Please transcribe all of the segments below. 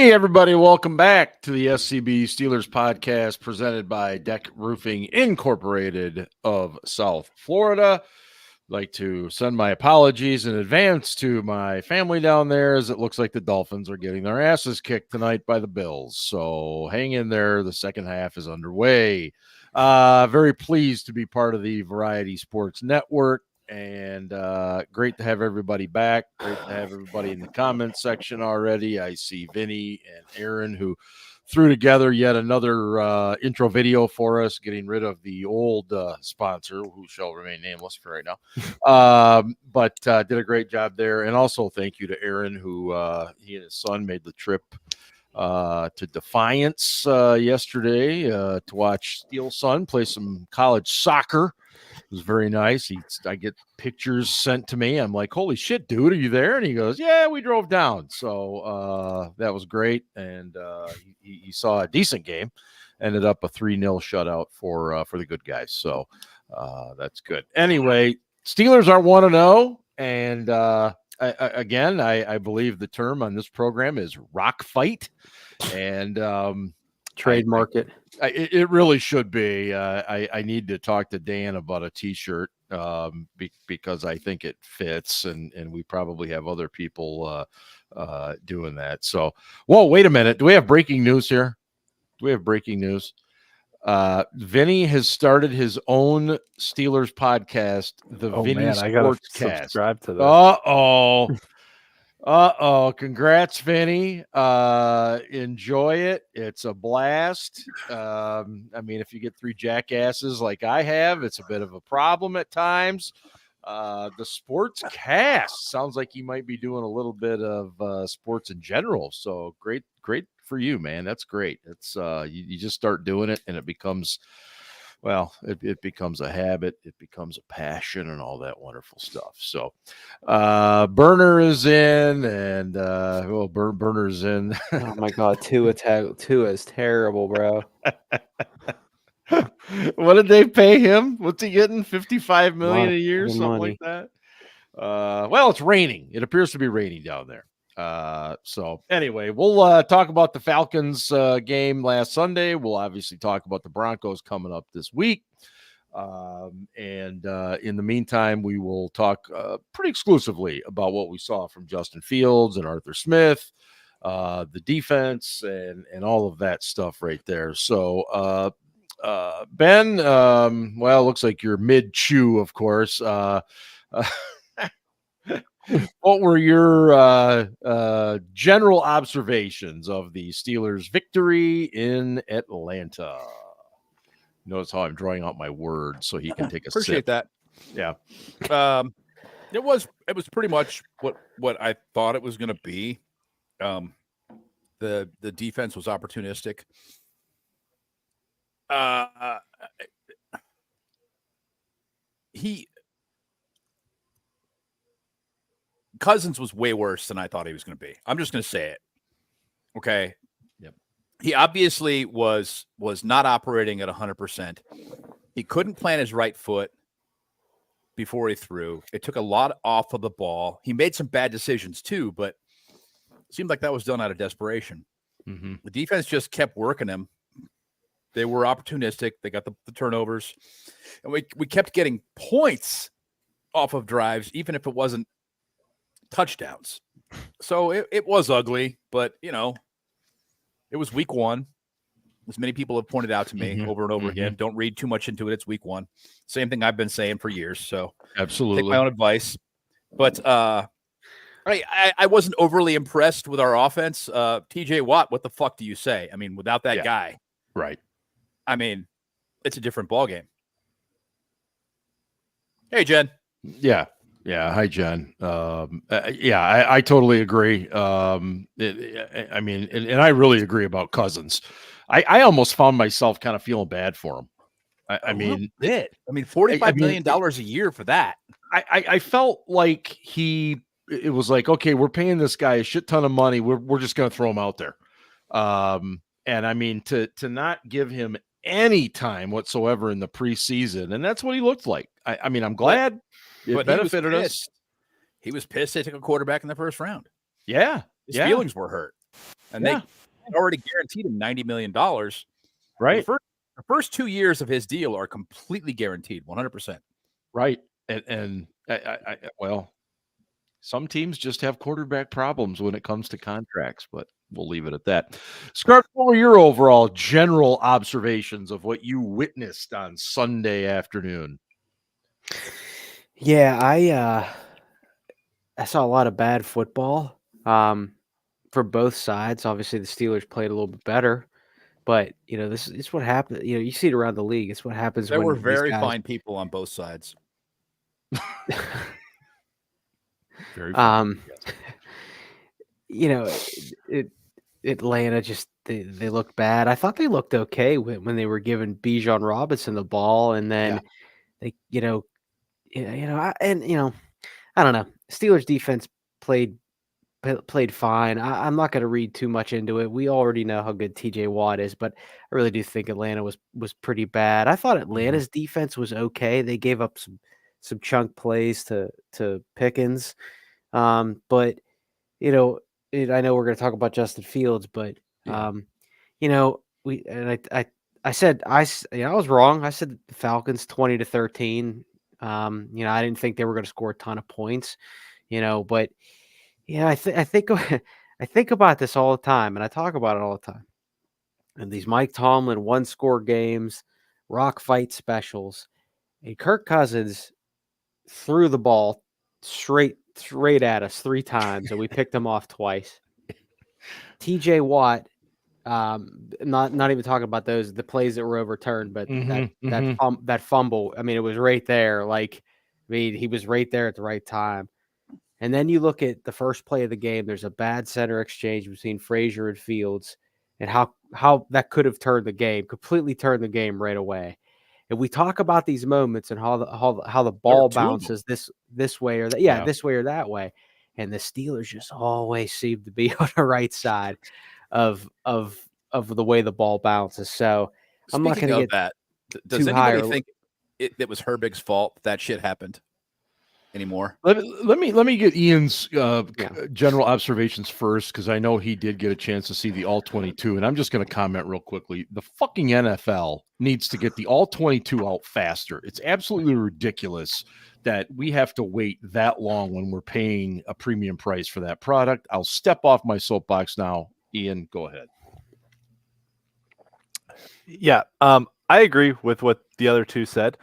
Hey, everybody. Welcome back to the SCB Steelers Podcast presented by DEK Roofing Incorporated of South Florida. I'd like to send my apologies in advance to my family down there, as it looks like the Dolphins are getting their asses kicked tonight by the Bills. So hang in there. The second half is underway. Very pleased to be part of the Variety Sports Network. And great to have everybody back. Great to have everybody in the comments section already. I see Vinny and Aaron, who threw together yet another intro video for us, getting rid of the old sponsor, who shall remain nameless for right now. But did a great job there. And also thank you to Aaron, who he and his son made the trip to Defiance yesterday to watch Steel Son play some college soccer. It was very nice. I get pictures sent to me. I'm like, holy shit, dude, are you there? And he goes, yeah, we drove down. So that was great. And he saw a decent game. Ended up a 3-0 shutout for the good guys. So that's good. Anyway, Steelers are 1-0. And I believe the term on this program is rock fight. And trademark it. It really should be. I need to talk to Dan about a T-shirt because I think it fits, and we probably have other people doing that. So, whoa, wait a minute. Do we have breaking news here? Do we have breaking news? Vinny has started his own Steelers podcast, the Vinny Sportscast. Subscribe to this. Congrats, Vinny. Enjoy it. It's a blast. I mean, if you get 3 jackasses like I have, it's a bit of a problem at times. The Sportscast sounds like you might be doing a little bit of sports in general. So great for you, man. That's great. It's you just start doing it and it becomes it becomes a habit, it becomes a passion, and all that wonderful stuff. So Burner is in, and Burner's in. Oh my god, Tua is terrible, bro. What did they pay him? What's he getting? $55 million a year, something like that. Well, it's raining. It appears to be raining down there. So anyway, we'll talk about the Falcons game last Sunday. We'll obviously talk about the Broncos coming up this week. And in the meantime, we will talk pretty exclusively about what we saw from Justin Fields and Arthur Smith, the defense, and all of that stuff right there. So Ben, well, it looks like you're mid-chew, of course. What were your general observations of the Steelers' victory in Atlanta? Notice how I'm drawing out my words so he can take a Appreciate sip. that. Yeah. It was pretty much what I thought it was going to be. The defense was opportunistic. Cousins was way worse than I thought he was going to be. I'm just going to say it. Okay. Yep. He obviously was not operating at 100%. He couldn't plant his right foot before he threw. It took a lot off of the ball. He made some bad decisions too, but it seemed like that was done out of desperation. Mm-hmm. The defense just kept working him. They were opportunistic. They got the turnovers. And we kept getting points off of drives, even if it wasn't touchdowns. So it was ugly, but it was week 1. As many people have pointed out to me over and over again, don't read too much into it. It's week 1. Same thing I've been saying for years. So absolutely take my own advice. But I wasn't overly impressed with our offense. TJ Watt, what the fuck do you say? I mean, without that guy, right? I mean, it's a different ballgame. Hey, Jen. Yeah. Hi, Jen. I totally agree. I mean, and I really agree about Cousins. I almost found myself kind of feeling bad for him. I mean, $45 million a year for that. I felt like it was like, okay, we're paying this guy a shit ton of money. We're just going to throw him out there. And I mean, to not give him any time whatsoever in the preseason, and that's what he looked like. I mean, I'm glad it benefited us. He was pissed they took a quarterback in the first round. Yeah. His feelings were hurt. And they already guaranteed him $90 million. Right. The first 2 years of his deal are completely guaranteed, 100%. Right. And well, some teams just have quarterback problems when it comes to contracts, but we'll leave it at that. Scarf, what were your overall general observations of what you witnessed on Sunday afternoon? Yeah, I saw a lot of bad football for both sides. Obviously, the Steelers played a little bit better, but this is what happens. You see it around the league. It's what happens There when were these very guys... fine people on both sides. Very fine, yes. Atlanta just they looked bad. I thought they looked okay when they were giving Bijan Robinson the ball, and then they I don't know. Steelers defense played fine. I'm not going to read too much into it. We already know how good TJ Watt is, but I really do think Atlanta was pretty bad. I thought Atlanta's defense was okay. They gave up some chunk plays to Pickens, but I know we're going to talk about Justin Fields, but I said I was wrong. I said the Falcons 20-13. I didn't think they were going to score a ton of points, but I think I think about this all the time, and I talk about it all the time. And these Mike Tomlin one-score games, rock fight specials, and Kirk Cousins threw the ball straight at us 3 times, and we picked him off twice. TJ Watt, not even talking about the plays that were overturned, but that fumble. I mean, it was right there. He was right there at the right time. And then you look at the first play of the game. There's a bad center exchange between Frazier and Fields, and how that could have completely turned the game right away. And we talk about these moments and how the ball bounces this way or that, this way or that way, and the Steelers just always seem to be on the right side of the way the ball bounces. So I'm not going to get that. Does anybody think it was Herbig's fault that shit happened anymore? Let me get Ian's general observations first, because I know he did get a chance to see the all 22, and I'm just going to comment real quickly. The fucking NFL needs to get the all 22 out faster. It's absolutely ridiculous that we have to wait that long when we're paying a premium price for that product. I'll step off my soapbox now. Ian, go ahead. Yeah, I agree with what the other two said.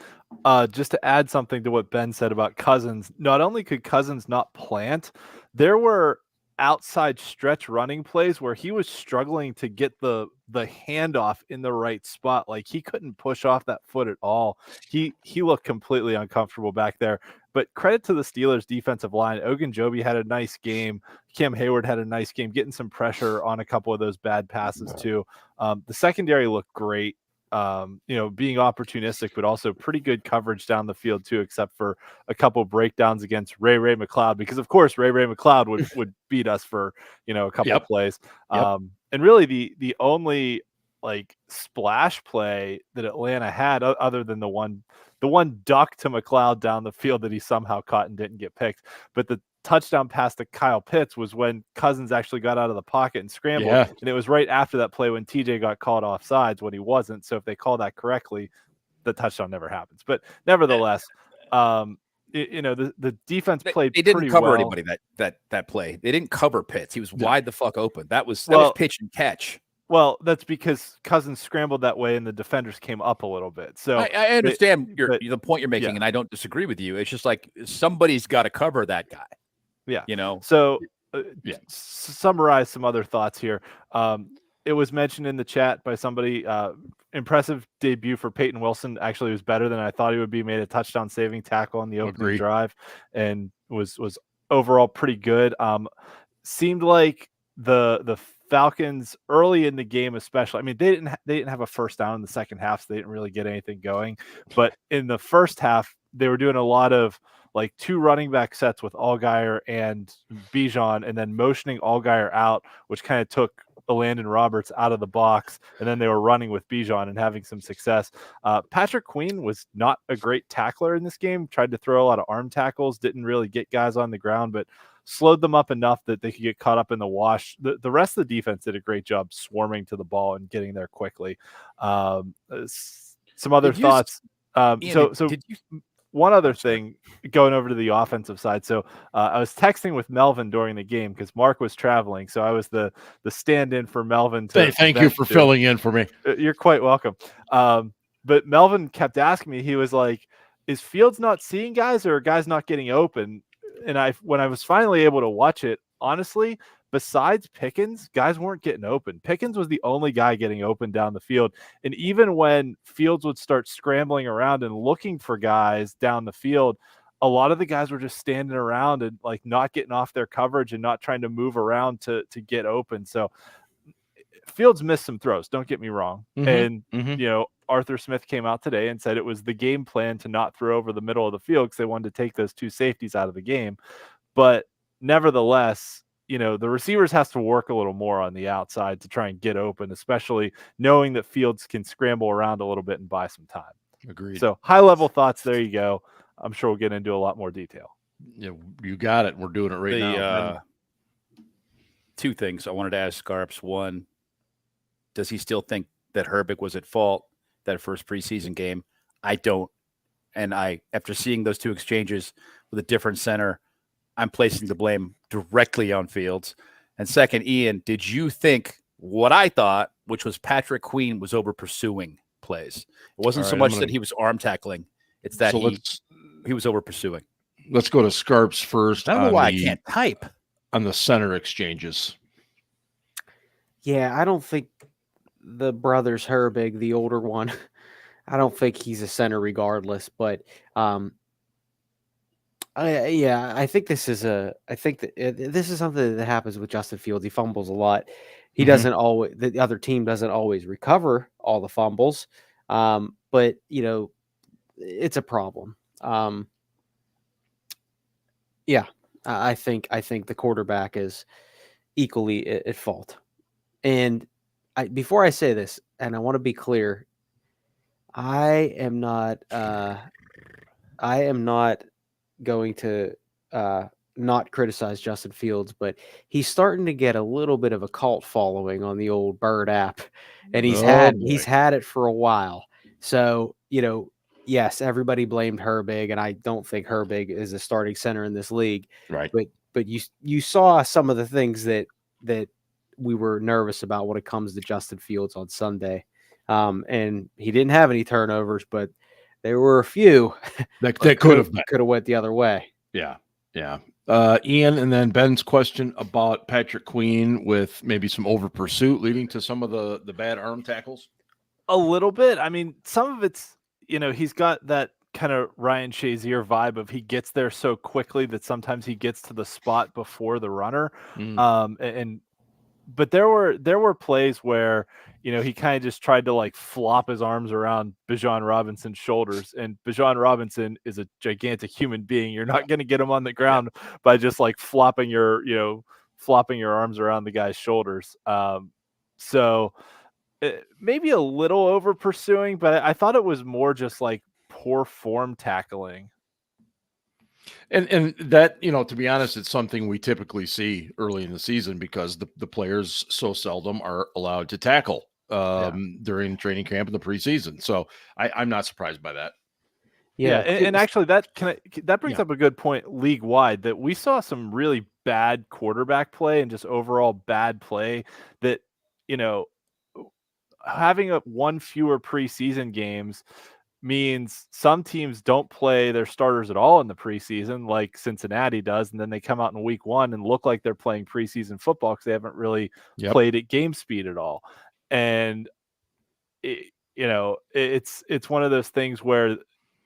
Just to add something to what Ben said about Cousins, not only could Cousins not plant, there were outside stretch running plays where he was struggling to get the handoff in the right spot. Like, he couldn't push off that foot at all. He looked completely uncomfortable back there. But credit to the Steelers defensive line. Ogunjobi had a nice game. Cam Hayward had a nice game, getting some pressure on a couple of those bad passes too. The secondary looked great. Being opportunistic, but also pretty good coverage down the field too, except for a couple breakdowns against Ray McLeod, because of course Ray McLeod would beat us for a couple of plays. And really the only splash play that Atlanta had, other than the one duck to McLeod down the field that he somehow caught and didn't get picked, but the touchdown pass to Kyle Pitts was when Cousins actually got out of the pocket and scrambled. And it was right after that play when TJ got called offsides when he wasn't. So if they call that correctly, the touchdown never happens. But nevertheless, the defense played. They didn't cover well. anybody that play. They didn't cover Pitts. He was wide the fuck open. That was pitch and catch. Well, that's because Cousins scrambled that way and the defenders came up a little bit. So I understand the point you're making, and I don't disagree with you. It's just like somebody's got to cover that guy. Yeah. So summarize some other thoughts here. It was mentioned in the chat by somebody, impressive debut for Peyton Wilson. Actually, it was better than I thought he would be. Made a touchdown saving tackle on the opening drive and was overall pretty good. Seemed like the Falcons early in the game, especially. I mean, they didn't have a first down in the second half, so they didn't really get anything going. But in the first half, they were doing a lot of 2 running back sets with Allgeier and Bijan, and then motioning Allgeier out, which kind of took Landon Roberts out of the box, and then they were running with Bijan and having some success. Patrick Queen was not a great tackler in this game, tried to throw a lot of arm tackles, didn't really get guys on the ground, but slowed them up enough that they could get caught up in the wash. The rest of the defense did a great job swarming to the ball and getting there quickly. Some other thoughts. One other thing going over to the offensive side. So I was texting with Melvin during the game because Mark was traveling. So I was the stand-in for Melvin. Thank you for filling in for me. You're quite welcome. But Melvin kept asking me, he was like, is Fields not seeing guys or are guys not getting open? And when I was finally able to watch it, honestly, besides Pickens, guys weren't getting open. Pickens was the only guy getting open down the field. And even when Fields would start scrambling around and looking for guys down the field, a lot of the guys were just standing around and like not getting off their coverage and not trying to move around to get open. So Fields missed some throws, don't get me wrong. And, you know, Arthur Smith came out today and said it was the game plan to not throw over the middle of the field because they wanted to take those two safeties out of the game. But nevertheless, you know, the receivers has to work a little more on the outside to try and get open, especially knowing that Fields can scramble around a little bit and buy some time. Agreed. So high-level thoughts, there you go. I'm sure we'll get into a lot more detail. Yeah, you got it. We're doing it right now. Two things I wanted to ask Scarps. One, does he still think that Herbig was at fault that first preseason game? I don't. And after seeing those two exchanges with a different center, I'm placing the blame directly on Fields. And second, Ian, did you think what I thought, which was Patrick Queen was over pursuing plays? It wasn't so much that he was arm tackling. It's that he was over pursuing. Let's go to Scarps first. I don't know why I can't type. On the center exchanges. Yeah, I don't think the brothers Herbig, the older one, I don't think he's a center regardless, but I think this is this is something that happens with Justin Fields. He fumbles a lot. He doesn't always. The other team doesn't always recover all the fumbles, but you know, it's a problem. I think the quarterback is equally at fault. And before I say this, and I want to be clear, I am not going to not criticize Justin Fields, but he's starting to get a little bit of a cult following on the old Bird app, and he's had it for a while. So, you know, yes, everybody blamed Herbig, and I don't think Herbig is a starting center in this league. Right. But you saw some of the things that we were nervous about when it comes to Justin Fields on Sunday. And he didn't have any turnovers, but there were a few that could have went the other way. Yeah. Ian, and then Ben's question about Patrick Queen with maybe some over pursuit leading to some of the bad arm tackles. A little bit. I mean, some of it's, you know, he's got that kind of Ryan Shazier vibe of he gets there so quickly that sometimes he gets to the spot before the runner. But there were plays where, you know, he kind of just tried to like flop his arms around Bijan Robinson's shoulders, and Bijan Robinson is a gigantic human being. You're not going to get him on the ground by just like flopping your arms around the guy's shoulders. So maybe a little over pursuing, but I thought it was more just like poor form tackling. And that, you know, to be honest, it's something we typically see early in the season because the players so seldom are allowed to tackle during training camp in the preseason. So I'm not surprised by that. Yeah. And actually that brings up a good point league wide, that we saw some really bad quarterback play and just overall bad play that, you know, having one fewer preseason games means some teams don't play their starters at all in the preseason, like Cincinnati does, and then they come out in week one and look like they're playing preseason football because they haven't really played at game speed at all. And it's one of those things where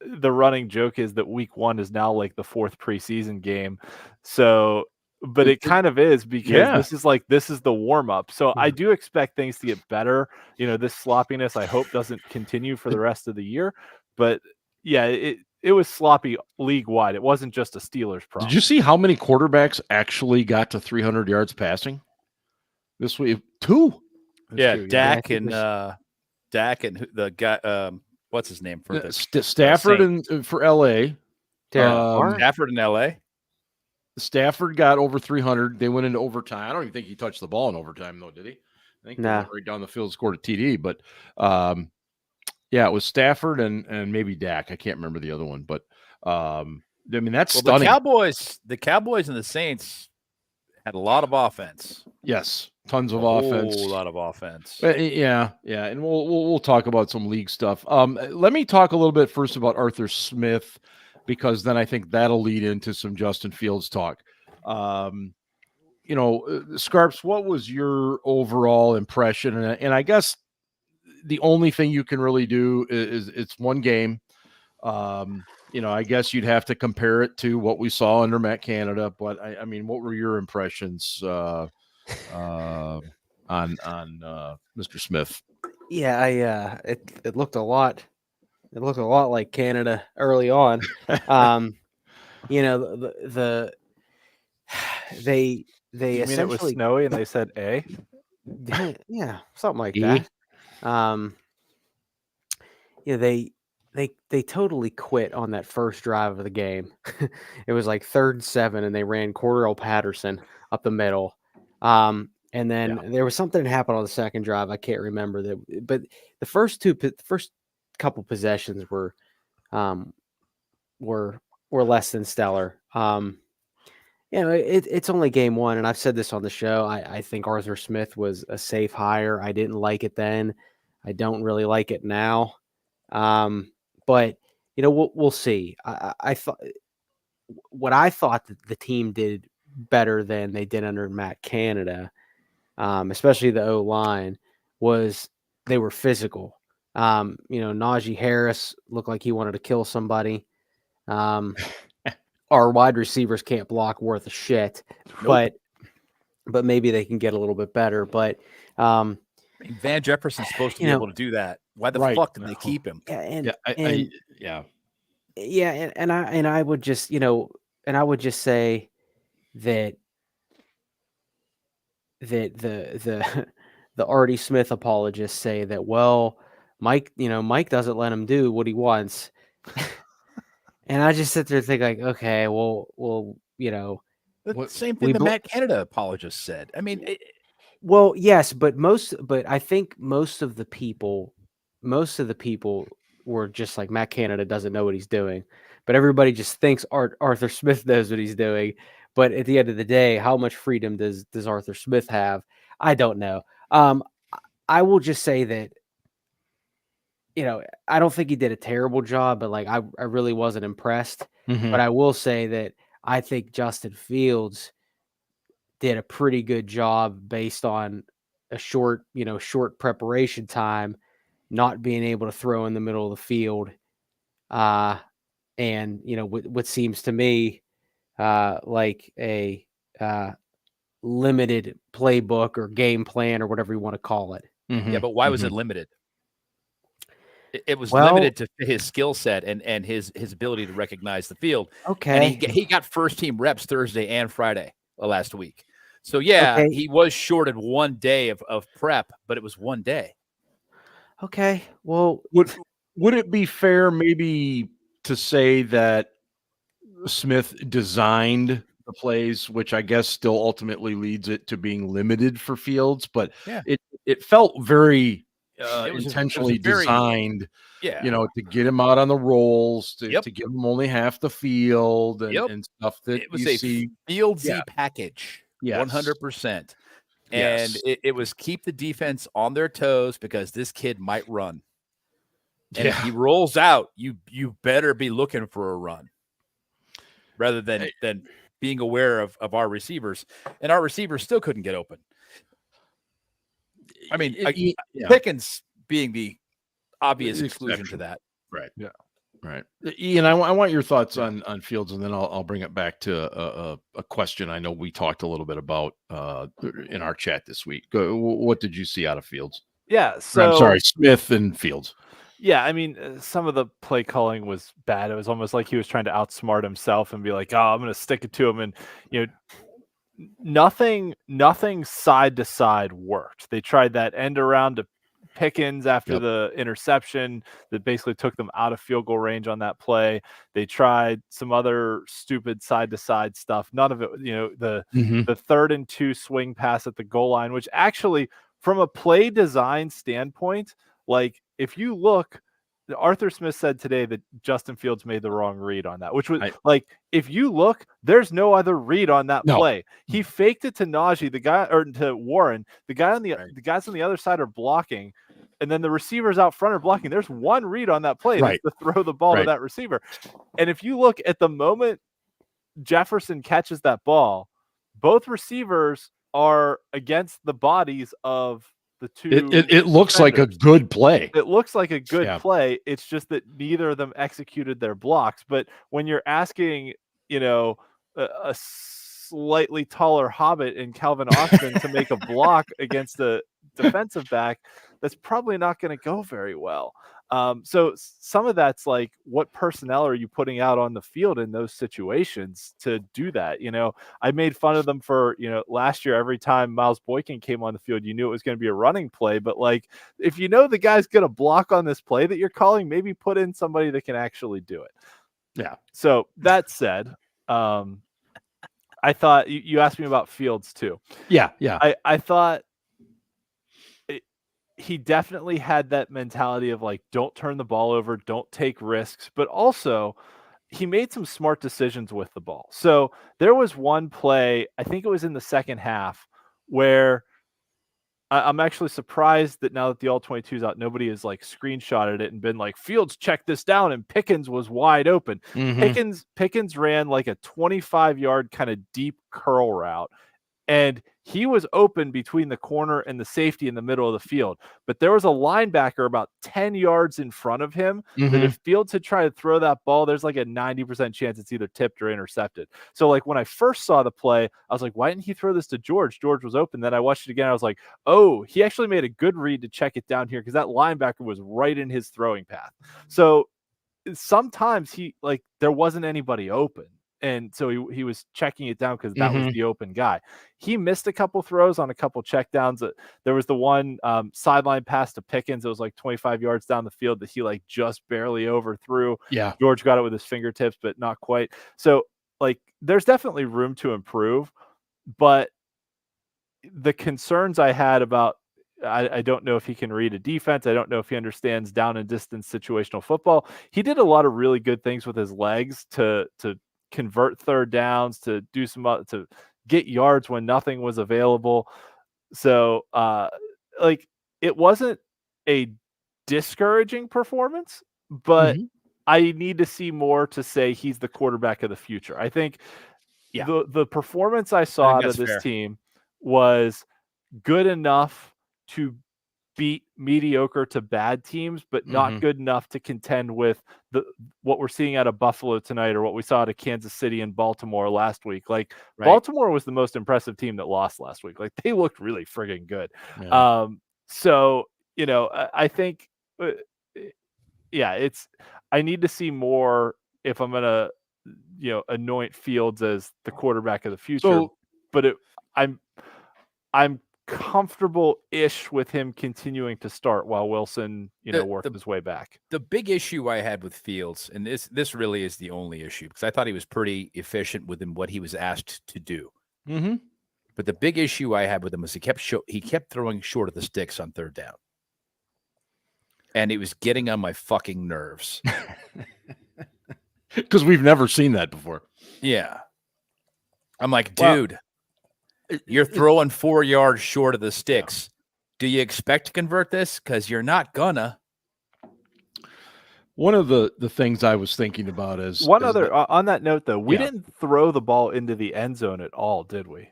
the running joke is that week one is now like the fourth preseason game. So, but it kind of is, because this is the warm up. So I do expect things to get better. You know, this sloppiness, I hope, doesn't continue for the rest of the year. But yeah, it was sloppy league wide. It wasn't just a Steelers problem. Did you see how many quarterbacks actually got to 300 yards passing this week? two. Yeah, true, Dak I and the guy. What's his name for the Stafford and for LA. Stafford in L.A. Stafford got over 300. They went into overtime. I don't even think he touched the ball in overtime, though, did he? I think he went right down the field and scored a TD. But yeah, it was Stafford and maybe Dak. I can't remember the other one, but I mean that's stunning. The Cowboys and the Saints had a lot of offense. Yes, tons of offense. A whole lot of offense. Yeah, and we'll talk about some league stuff. Let me talk a little bit first about Arthur Smith, because then I think that'll lead into some Justin Fields talk. Scarps, what was your overall impression? And I guess the only thing you can really do is it's one game. I guess you'd have to compare it to what we saw under Matt Canada. But I mean, what were your impressions on Mr. Smith? Yeah, it looked a lot. It looked a lot like Canada early on. They You mean essentially it was snowy and they said A? yeah, something like E? that. They totally quit on that first drive of the game. It was like 3rd and 7, and they ran Cordell Patterson up the middle. And then there was something that happened on the second drive. I can't remember that, but the first couple possessions were less than stellar. It's only game one, and I've said this on the show. I think Arthur Smith was a safe hire. I didn't like it then. I don't really like it now. But we'll see. I thought that the team did better than they did under Matt Canada, especially the O-line, was they were physical. Najee Harris looked like he wanted to kill somebody. Our wide receivers can't block worth a shit, but maybe they can get a little bit better. But Van Jefferson's supposed to be able to do that. Why the fuck did they keep him? I would just say that the Artie Smith apologists say that, well, Mike doesn't let him do what he wants. And I just sit there and think like, okay, well, The same thing the Matt Canada apologists said. I mean, well, yes, but I think most of the people were just like, Matt Canada doesn't know what he's doing, but everybody just thinks Arthur Smith knows what he's doing. But at the end of the day, how much freedom does Arthur Smith have? I don't know. I will just say that, I don't think he did a terrible job, but like, I really wasn't impressed. Mm-hmm. But I will say that I think Justin Fields did a pretty good job based on a short preparation time, not being able to throw in the middle of the field. And what seems to me like a limited playbook or game plan or whatever you want to call it. Mm-hmm. Yeah, but why was it limited? It was limited to his skill set and his ability to recognize the field. Okay. And he got first team reps Thursday and Friday last week. So he was shorted one day of prep, but it was one day. Okay. Well, would it be fair maybe to say that Smith designed the plays, which I guess still ultimately leads it to being limited for Fields, but it felt very intentionally designed, to get him out on the rolls, to give him only half the field and stuff that it was you see. Fieldsy package, 100%. And it was keep the defense on their toes because this kid might run. And if he rolls out, you better be looking for a run rather than being aware of our receivers. And our receivers still couldn't get open. I mean, Pickens being the obvious exclusion to that. Right. Yeah. Right. Ian, I want your thoughts on Fields, and then I'll bring it back to a question I know we talked a little bit about in our chat this week. What did you see out of Fields? Yeah. So I'm sorry, Smith and Fields. Yeah, I mean, some of the play calling was bad. It was almost like he was trying to outsmart himself and be like, "Oh, I'm going to stick it to him." And nothing side to side worked. They tried that end around to Pickens after the interception that basically took them out of field goal range on that play. They tried some other stupid side to side stuff. None of it, the 3rd and 2 swing pass at the goal line, which actually from a play design standpoint, like if you look, Arthur Smith said today that Justin Fields made the wrong read on that, which was if you look, there's no other read on that play. He faked it to Najee, the guy, or to Warren. The guys on the other side are blocking, and then the receivers out front are blocking. There's one read on that play, that's to throw the ball to that receiver. And if you look at the moment Jefferson catches that ball, both receivers are against the bodies of the two. It looks like a good play. It looks like a good play. It's just that neither of them executed their blocks. But when you're asking, a slightly taller hobbit in Calvin Austin to make a block against a defensive back, that's probably not going to go very well. So some of that's like, what personnel are you putting out on the field in those situations to do that? I made fun of them for, last year, every time Miles Boykin came on the field, you knew it was going to be a running play. But like, if the guy's going to block on this play that you're calling, maybe put in somebody that can actually do it. Yeah. So that said, I thought you asked me about Fields too. Yeah. I thought he definitely had that mentality of like, don't turn the ball over, don't take risks, but also he made some smart decisions with the ball. So there was one play, I think it was in the second half, where I'm actually surprised that now that the All-22 is out, nobody has like screenshotted it and been like, Fields checked this down and Pickens was wide open. Pickens ran like a 25-yard kind of deep curl route, and he was open between the corner and the safety in the middle of the field. But there was a linebacker about 10 yards in front of him that if Fields had tried to throw that ball, there's like a 90% chance it's either tipped or intercepted. So like when I first saw the play, I was like, why didn't he throw this to George? George was open. Then I watched it again. I was like, oh, he actually made a good read to check it down here because that linebacker was right in his throwing path. So sometimes there wasn't anybody open. And so he was checking it down because that was the open guy. He missed a couple throws on a couple checkdowns. There was the one sideline pass to Pickens. It was like 25 yards down the field that he like just barely overthrew. Yeah. George got it with his fingertips, but not quite. So like there's definitely room to improve. But the concerns I had about, I don't know if he can read a defense. I don't know if he understands down and distance situational football. He did a lot of really good things with his legs to convert third downs, to do to get yards when nothing was available. So it wasn't a discouraging performance, but I need to see more to say he's the quarterback of the future. I think the performance I saw out of this team was good enough to beat mediocre to bad teams, but not good enough to contend with what we're seeing out of Buffalo tonight or what we saw out of Kansas City and Baltimore last week. Like Baltimore was the most impressive team that lost last week. Like they looked really friggin' good. Yeah. So, I think, I need to see more if I'm going to, anoint Fields as the quarterback of the future, but I'm comfortable-ish with him continuing to start while Wilson, worked his way back. The big issue I had with Fields, and this really is the only issue, because I thought he was pretty efficient within what he was asked to do. But the big issue I had with him was he kept throwing short of the sticks on third down, and it was getting on my fucking nerves. Because we've never seen that before. Yeah, I'm like, dude. You're throwing 4 yards short of the sticks. Do you expect to convert this? Because you're not gonna. One of the things I was thinking about is on that note, though, we didn't throw the ball into the end zone at all, did we?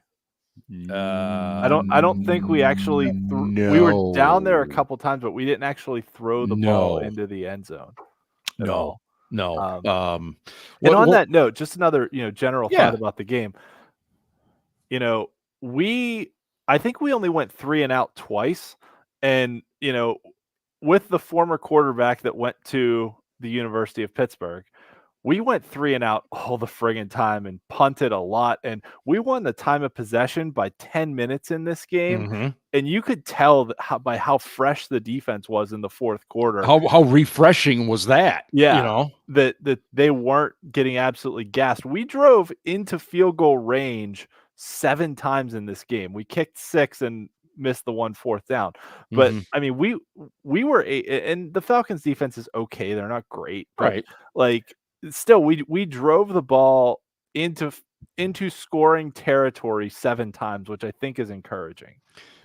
I don't think we actually no. We were down there a couple times, but we didn't actually throw the ball into the end zone. No. And on that note, just another general thought about the game. I think we only went 3 and out twice. And, with the former quarterback that went to the University of Pittsburgh, we went 3 and out all the friggin' time and punted a lot. And we won the time of possession by 10 minutes in this game. Mhm. And you could tell that by how fresh the defense was in the fourth quarter. How refreshing was that? Yeah. You know, that they weren't getting absolutely gassed. We drove into field goal range 7 times in this game. We kicked 6 and missed the 1 4th down. But I mean, we were and the Falcons defense is okay. They're not great, but right. like still we drove the ball into scoring territory 7 times, which I think is encouraging.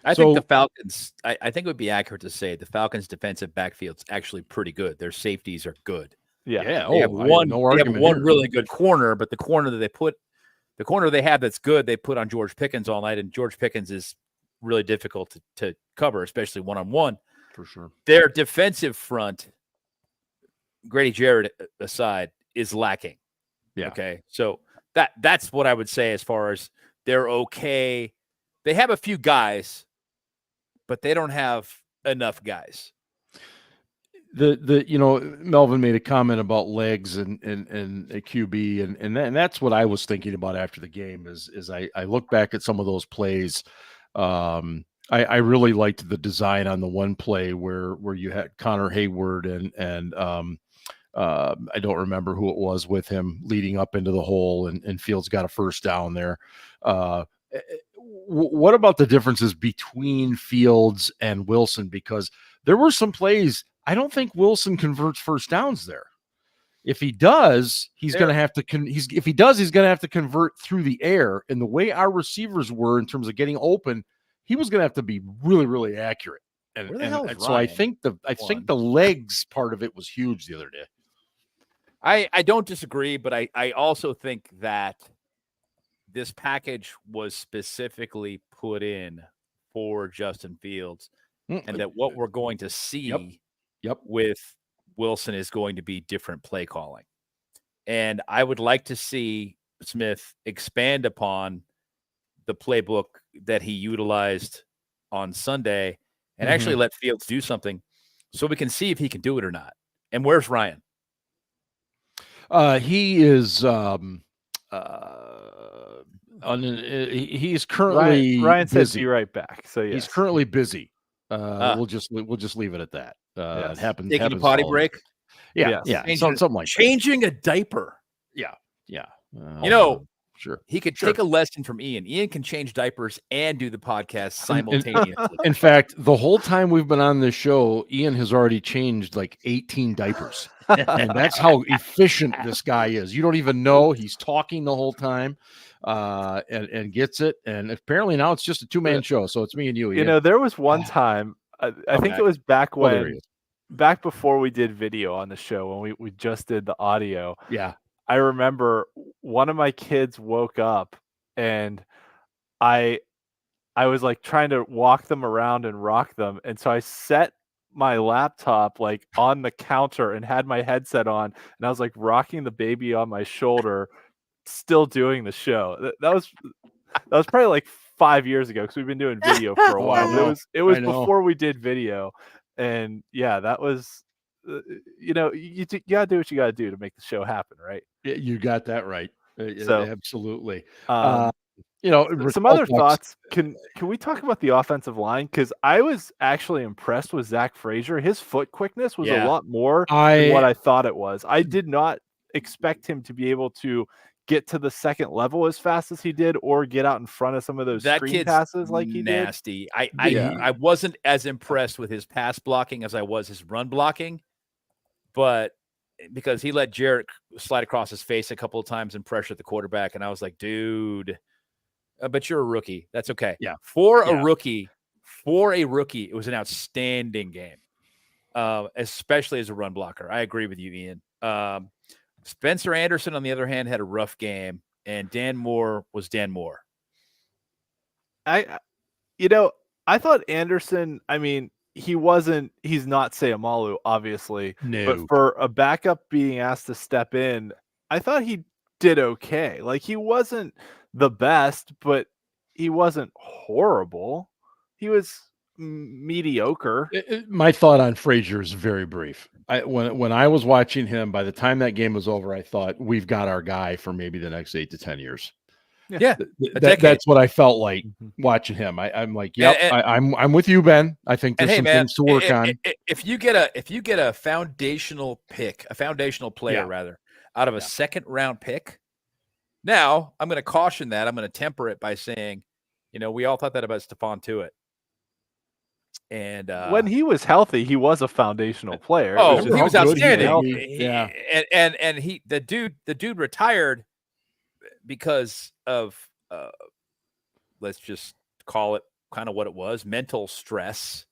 I think the Falcons, I think it would be accurate to say the Falcons' defensive backfield's actually pretty good. Their safeties are good. Yeah. They have one really good corner, but the corner they have that's good, they put on George Pickens all night, and George Pickens is really difficult to cover, especially one-on-one. For sure. Their defensive front, Grady Jarrett aside, is lacking. Yeah. Okay. So that's what I would say as far as they're okay. They have a few guys, but they don't have enough guys. Melvin made a comment about legs and a QB, and that's what I was thinking about after the game is I look back at some of those plays. I really liked the design on the one play where you had Connor Hayward and I don't remember who it was with him leading up into the hole, and Fields got a first down there. What about the differences between Fields and Wilson? Because there were some plays, I don't think Wilson converts first downs there. If he does, he's going to have to he's going to have to convert through the air. And the way our receivers were in terms of getting open, he was going to have to be really, really accurate. And so I think the legs part of it was huge the other day. I don't disagree, but I also think that this package was specifically put in for Justin Fields, and that what we're going to see with Wilson is going to be different play calling. And I would like to see Smith expand upon the playbook that he utilized on Sunday and actually let Fields do something so we can see if he can do it or not. And where's Ryan? He is he's currently Ryan busy. says be right back. So yes. He's currently busy. We'll just leave it at that. Yes. It happens. Taking a potty break. Yeah. Something like changing a diaper. Yeah. Sure. He could take a lesson from Ian. Ian can change diapers and do the podcast simultaneously. In fact, the whole time we've been on this show, Ian has already changed like 18 diapers. And that's how efficient this guy is. You don't even know he's talking the whole time and gets it. And apparently now it's just a 2-man show. So it's me and you, Ian. You know, there was one time, I think it was back back before we did video on the show, when we just did the audio. Yeah. I remember one of my kids woke up and I was like trying to walk them around and rock them. And so I set my laptop like on the counter and had my headset on, and I was like rocking the baby on my shoulder, still doing the show. That was probably like 5 years ago, because we've been doing video for a while. It was before we did video. And yeah, that was you gotta do what you gotta do to make the show happen, right? You got that right. So absolutely. Some other thoughts. Can we talk about the offensive line? Because I was actually impressed with Zach Frazier. His foot quickness was a lot more than what I thought it was. I did not expect him to be able to get to the second level as fast as he did, or get out in front of some of those screen passes like he did. Nasty. I wasn't as impressed with his pass blocking as I was his run blocking, but because he let Jarrett slide across his face a couple of times and pressured the quarterback, and I was like, dude, but you're a rookie. That's okay. Yeah. For a rookie, it was an outstanding game, especially as a run blocker. I agree with you, Ian. Spencer Anderson, on the other hand, had a rough game, and Dan Moore was Dan Moore. I thought Anderson, I mean, he's not Sayamalu, obviously. No. But for a backup being asked to step in, I thought he did okay. Like, he wasn't the best, but he wasn't horrible. He was mediocre. My thought on Frazier is very brief. When I was watching him, by the time that game was over, I thought we've got our guy for maybe the next 8 to 10 years. Yeah, That's what I felt like watching him. I'm like, yep, I'm with you, Ben. I think there's some things to work on. If you get a foundational pick, a foundational player rather, out of a second round pick, now I'm going to caution that. I'm going to temper it by saying, we all thought that about Stephon Tuitt. And when he was healthy, he was a foundational player. Oh, he was outstanding. And the dude retired because of let's just call it kind of what it was, mental stress.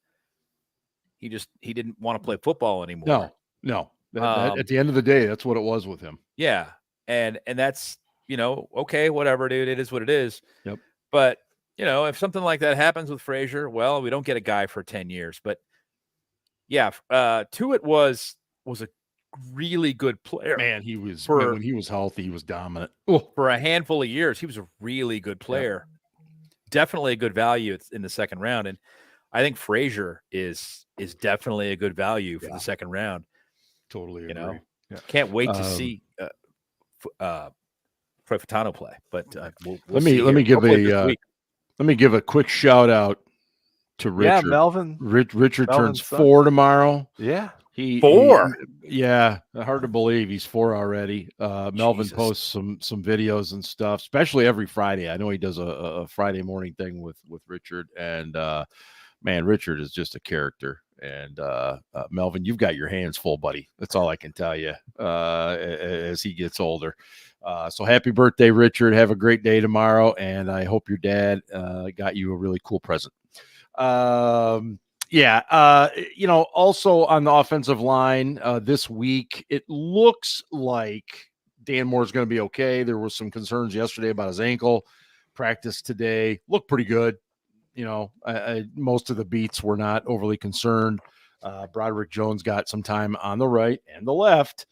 He didn't want to play football anymore. No. At the end of the day, that's what it was with him. Yeah. And that's, okay, whatever, dude. It is what it is. Yep. But, if something like that happens with Frazier, well, we don't get a guy for 10 years. But yeah, Tuitt was a really good player. Man, when he was healthy, he was dominant. For a handful of years, he was a really good player. Yep. Definitely a good value in the second round. And I think Frazier is definitely a good value for the second round. Totally agree. Can't wait to see Fratano play. But we'll let me give a quick shout out to Richard. Yeah, Melvin. Richard turns 4 tomorrow. Yeah. 4. Hard to believe he's 4 already. Melvin posts some videos and stuff, especially every Friday. I know he does a Friday morning thing with Richard, and man, Richard is just a character. And Melvin, you've got your hands full, buddy. That's all I can tell you as he gets older. So happy birthday, Richard. Have a great day tomorrow, and I hope your dad got you a really cool present. Also on the offensive line this week, it looks like Dan Moore's going to be okay. There was some concerns yesterday about his ankle. Practice today looked pretty good. Most of the beats were not overly concerned. Broderick Jones got some time on the right and the left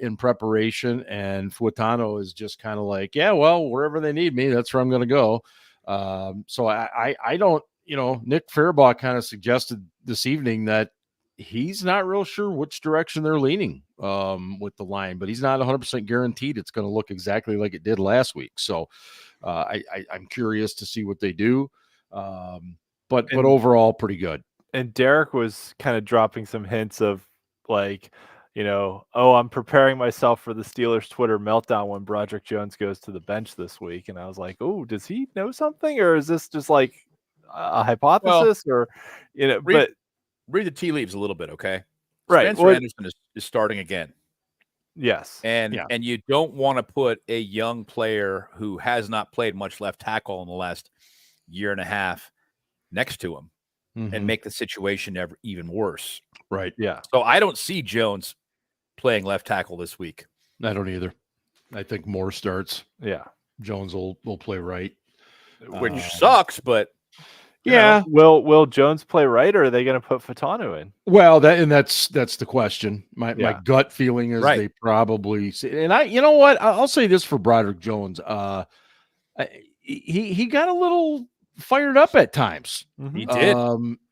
in preparation, and Fratano is just kind of like, wherever they need me, that's where I'm going to go. So I don't, Nick Faribaugh kind of suggested this evening that he's not real sure which direction they're leaning with the line, but he's not 100% guaranteed it's going to look exactly like it did last week. So I'm curious to see what they do. But overall pretty good. And Derek was kind of dropping some hints of like, I'm preparing myself for the Steelers Twitter meltdown when Broderick Jones goes to the bench this week. And I was like, oh, does he know something? Or is this just like a hypothesis? Read the tea leaves a little bit, okay? Right. Spencer Anderson is starting again. Yes. And you don't want to put a young player who has not played much left tackle in the last year and a half next to him and make the situation even worse. Right. Yeah. So I don't see Jones playing left tackle this week. I don't either. I think Moore starts. Yeah. Jones will play right. Which sucks, but will Jones play right, or are they going to put Fratano in? Well, that's the question. My gut feeling is they probably see, and I'll say this for Broderick Jones. He got a little fired up at times. He did.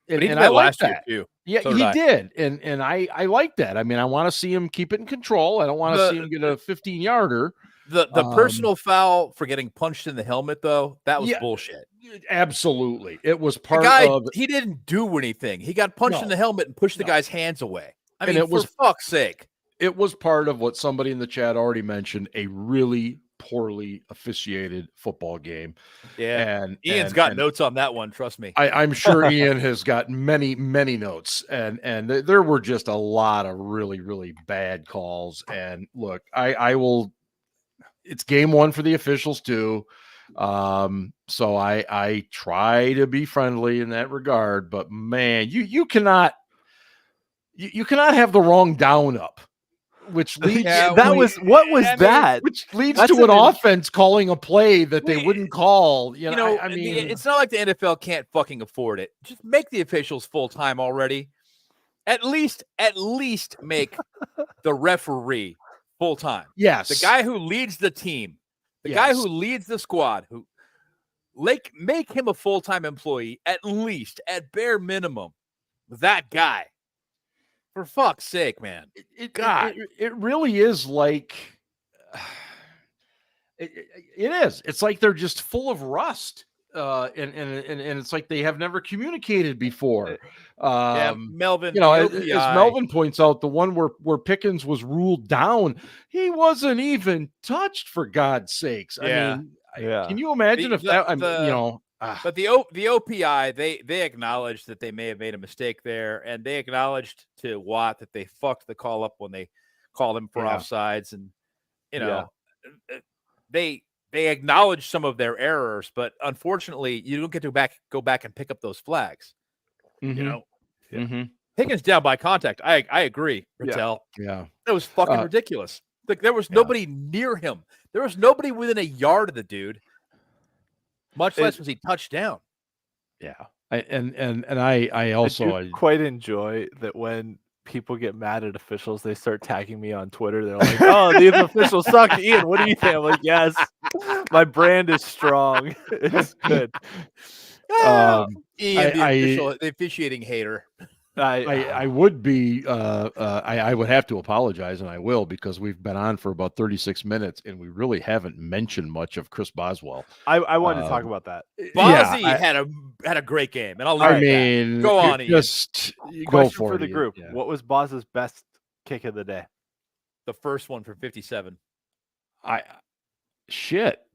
And I like that too. Yeah, so he did. And I like that. I mean, I want to see him keep it in control. I don't want to see him get a 15-yarder. The personal foul for getting punched in the helmet, though, that was bullshit. Absolutely. It was part of he didn't do anything. He got punched in the helmet and pushed the guy's hands away. I mean, for fuck's sake. It was part of what somebody in the chat already mentioned, a really poorly officiated football game. Yeah. And Ian's got notes on that one, trust me. I'm sure Ian has got many, many notes. And there were just a lot of really, really bad calls. And look, I will. It's game one for the officials too. So I try to be friendly in that regard, but man, you cannot have the wrong down up, which leads which leads to an offense calling a play that they wouldn't call. I mean, it's not like the NFL can't fucking afford it. Just make the officials full time already. At least make the referee full time. Yes. The guy who leads the team, the guy who leads the squad, who make him a full-time employee, at least, at bare minimum. That guy. For fuck's sake, man. God. It really is like it is. It's like they're just full of rust. And it's like they have never communicated before. Melvin, as Melvin points out, the one where Pickens was ruled down, he wasn't even touched, for God's sakes. I mean, can you imagine But the OPI, they acknowledged that they may have made a mistake there, and they acknowledged to Watt that they fucked the call up when they called him for offsides, and they acknowledge some of their errors, but unfortunately, you don't get to go back and pick up those flags. Pickens down by contact. I agree, Rattel. Yeah, that was fucking ridiculous. Like there was nobody near him. There was nobody within a yard of the dude. Much less was he touched down. Yeah, I also quite enjoy that when people get mad at officials, they start tagging me on Twitter. They're like, "Oh, these officials suck." Ian, what do you think? I'm like, "Yes, my brand is strong. It's good." Ian, the officiating hater. I would be I would have to apologize, and I will, because we've been on for about 36 minutes and we really haven't mentioned much of Chris Boswell. I wanted to talk about that. Bozzy had a great game, and I'll leave go on, Ian. Just go for the group. Yeah. What was Boz's best kick of the day? The first one from 57.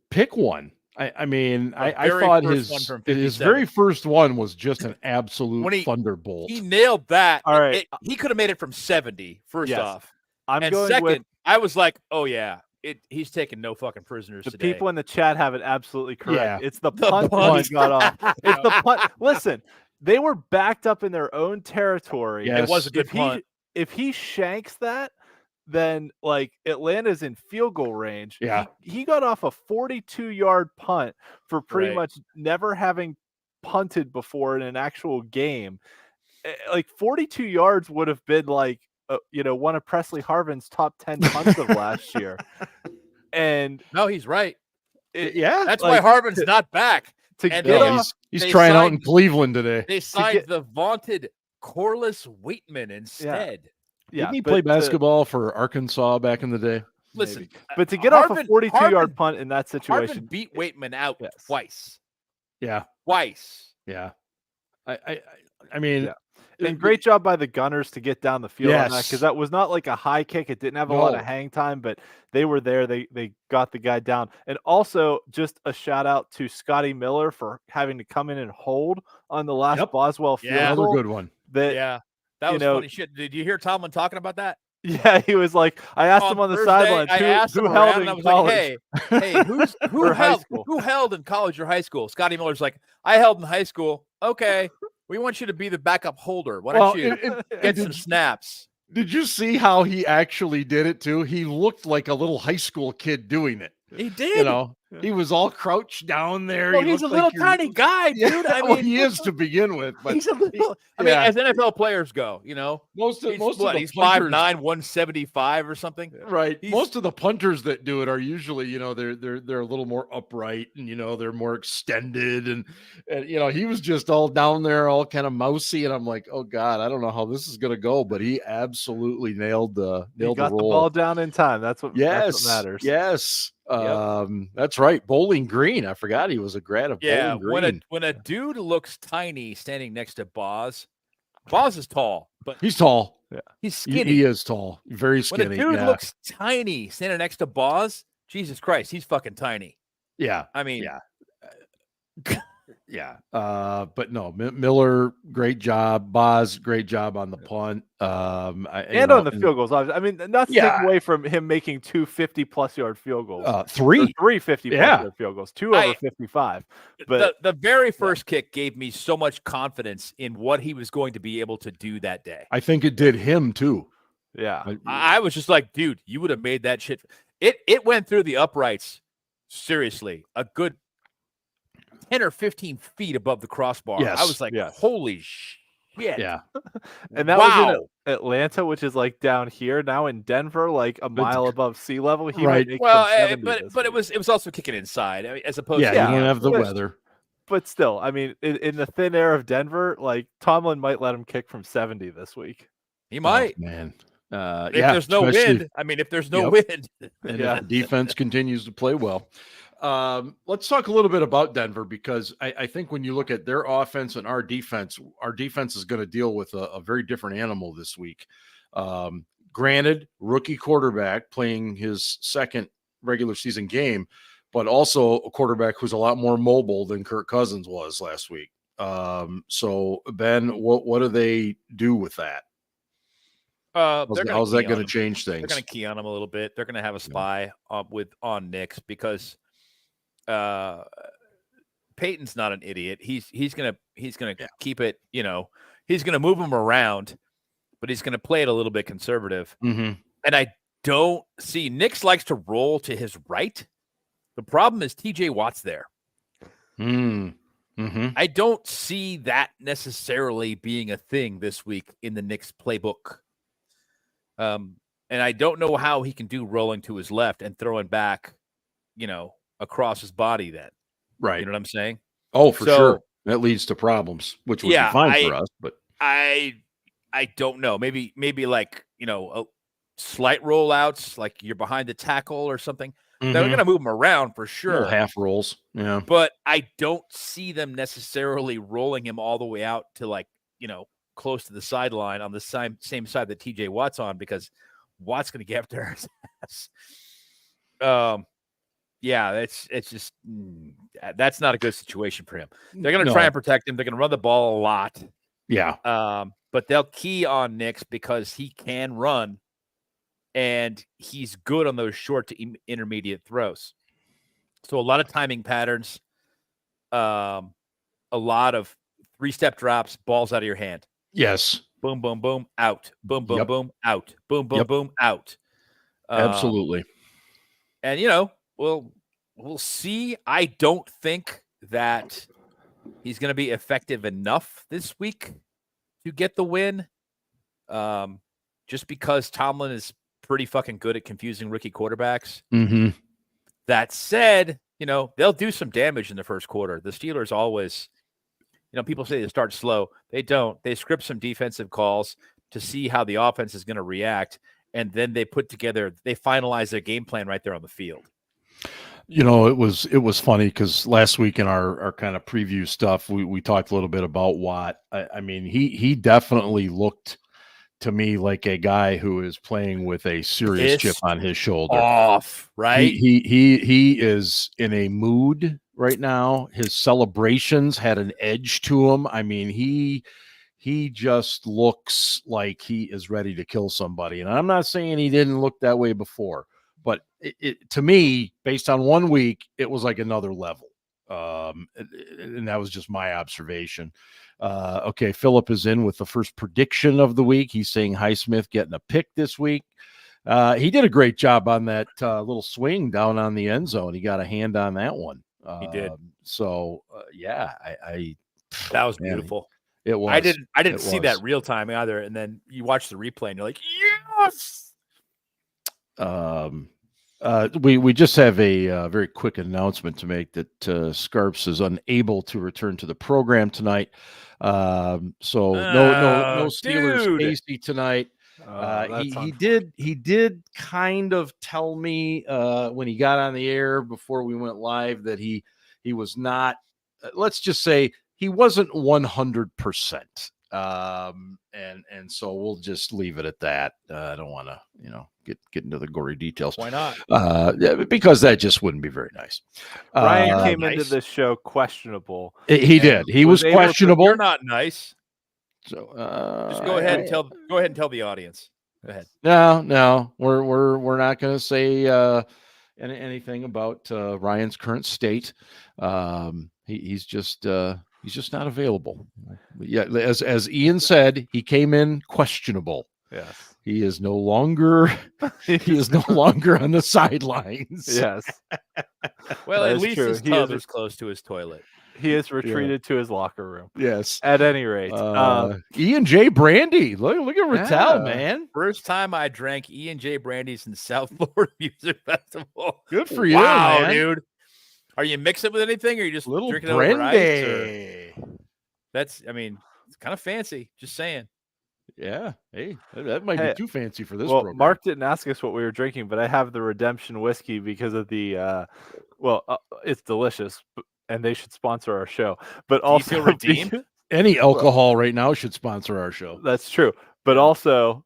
Pick one. I thought his very first one was just an absolute thunderbolt. He nailed that. All right. He could have made it from 70, first off. And second, I was like, oh, yeah, he's taking no fucking prisoners the today. People in the chat have it absolutely correct. Yeah. It's the punt he got off. It's the punt. Listen, they were backed up in their own territory. Yes. It was a good punt. If he shanks that, then like Atlanta's in field goal range. Yeah. He got off a 42-yard punt for pretty much never having punted before in an actual game. Like 42 yards would have been like, one of Presley Harvin's top 10 punts of last year. And no, he's right. That's like, why Harvin's not back. He's trying out in Cleveland today. They signed the vaunted Corliss Waitman instead. Didn't he play basketball for Arkansas back in the day? Listen, maybe. But to get off a 42-yard punt in that situation, Harvin beat Waitman out twice. Yeah, twice. Yeah, I mean, and great job by the Gunners to get down the field on that, because that was not like a high kick. It didn't have a lot of hang time, but they were there. They got the guy down. And also, just a shout out to Scotty Miller for having to come in and hold on the last Boswell field goal. Another good one. That was funny shit. Did you hear Tomlin talking about that? Yeah, he was like, I asked him on the sideline, who held in college? Hey, who held in college or high school? Scotty Miller's like, I held in high school. Okay, we want you to be the backup holder. Why don't you get some snaps? Did you see how he actually did it too? He looked like a little high school kid doing it. He did. He was all crouched down there. Well, he's a little tiny guy, dude. I mean, he is to begin with. But he's a little. I mean, as NFL players go, most of he's the 5'9", 175 or something. Right. Most of the punters that do it are usually, they're a little more upright, and they're more extended, and he was just all down there, all kind of mousy, and I'm like, oh God, I don't know how this is gonna go, but he absolutely nailed the roll. The ball down in time. That's what matters. Yes. That's right. Bowling Green. I forgot he was a grad of Bowling Green. When a dude looks tiny standing next to Boz is tall, but he's tall. Yeah. He's skinny. He is tall. Very skinny. When a dude looks tiny standing next to Boz, Jesus Christ, he's fucking tiny. Yeah. I mean, but no, Miller, great job. Boz, great job on the punt. On the field goals. I mean, not to take away from him making 2 50-plus yard field goals. 3 50-plus yard field goals. 2 over 55. But the very first kick gave me so much confidence in what he was going to be able to do that day. I think it did him too. Yeah. I was just like, dude, you would have made that shit. It went through the uprights. Seriously, a good 10 or 15 feet above the crossbar. Yes. I was like, holy shit. Yeah. And that was in Atlanta, which is like down here. Now in Denver, like a mile above sea level. But it was also kicking inside. I mean, as opposed to you don't have the weather. But still, I mean, in the thin air of Denver, like Tomlin might let him kick from 70 this week. He might. Oh, man. If there's no wind, if there's no wind. And if the defense continues to play well. Let's talk a little bit about Denver, because I think when you look at their offense and our defense is going to deal with a very different animal this week. Granted, rookie quarterback playing his second regular season game, but also a quarterback who's a lot more mobile than Kirk Cousins was last week. So, Ben, what do they do with that? How's that going to change things? They're going to key on him a little bit. They're going to have a spy on Nix, because Peyton's not an idiot. He's going to keep it. He's going to move him around, but he's going to play it a little bit conservative. Mm-hmm. And I don't see Nix likes to roll to his right. The problem is TJ Watt's there. Mm-hmm. I don't see that necessarily being a thing this week in the Knicks playbook. And I don't know how he can do rolling to his left and throwing back, across his body then. Right. You know what I'm saying? Oh, for sure. That leads to problems, which would be fine for us. But I don't know. Maybe like, slight rollouts, like you're behind the tackle or something. Mm-hmm. They're going to move them around for sure. Half rolls. Yeah. But I don't see them necessarily rolling him all the way out to close to the sideline on the same side that TJ Watt's on, because Watt's going to get after his ass. It's just that's not a good situation for him. They're going to try and protect him. They're going to run the ball a lot. Yeah. But they'll key on Nix because he can run, and he's good on those short to intermediate throws. So a lot of timing patterns, a lot of 3-step drops, balls out of your hand. Yes. Boom, boom, boom, out. Boom, boom, boom, out. Boom, boom, boom, out. Absolutely. And, we'll see. I don't think that he's going to be effective enough this week to get the win. Just because Tomlin is pretty fucking good at confusing rookie quarterbacks. Mm-hmm. That said, they'll do some damage in the first quarter. The Steelers always, people say they start slow. They don't. They script some defensive calls to see how the offense is going to react, and then they finalize their game plan right there on the field. It was funny because last week in our kind of preview stuff, we talked a little bit about Watt. I mean, he definitely looked to me like a guy who is playing with a serious chip on his shoulder. Off, right? He is in a mood right now. His celebrations had an edge to him. I mean, he just looks like he is ready to kill somebody. And I'm not saying he didn't look that way before, but it to me, based on 1 week, it was like another level. And that was just my observation. Okay, Philip is in with the first prediction of the week. He's saying Highsmith getting a pick this week. He did a great job on that little swing down on the end zone. He got a hand on that one. He did. So that was beautiful. It was. I didn't see that real time either. And then you watch the replay and you're like, yes. We just have a very quick announcement to make that Scarps is unable to return to the program tonight. So no Steelers Casey tonight. He did kind of tell me when he got on the air before we went live that he was not. Let's just say he wasn't 100%. And so we'll just leave it at that. I don't want to, get into the gory details. Why not? Because that just wouldn't be very nice. Ryan came into this show questionable. He did. He was questionable. You're not nice. So just go ahead and tell the audience. Go ahead. No, we're not going to say anything about Ryan's current state. He's just not available. Yeah, as Ian said, he came in questionable. Yes. He is no longer on the sidelines. Yes. Well, at least his tub is close to his toilet. He has retreated to his locker room. Yes. At any rate. E&J Brandy. Look at Rattel, man. First time I drank E&J Brandy's in South Florida Music Festival. Good for you, wow, man. Dude. Are you mixing it with anything, or are you just Little drinking it over ice? brandy. It's kind of fancy. Just saying. Yeah. Hey, that might Hey, be too fancy for this Well, program. Mark didn't ask us what we were drinking, but I have the Redemption whiskey because of the. It's delicious, and they should sponsor our show. But Do you also feel redeemed? Any alcohol right now should sponsor our show. That's true. But Yeah. also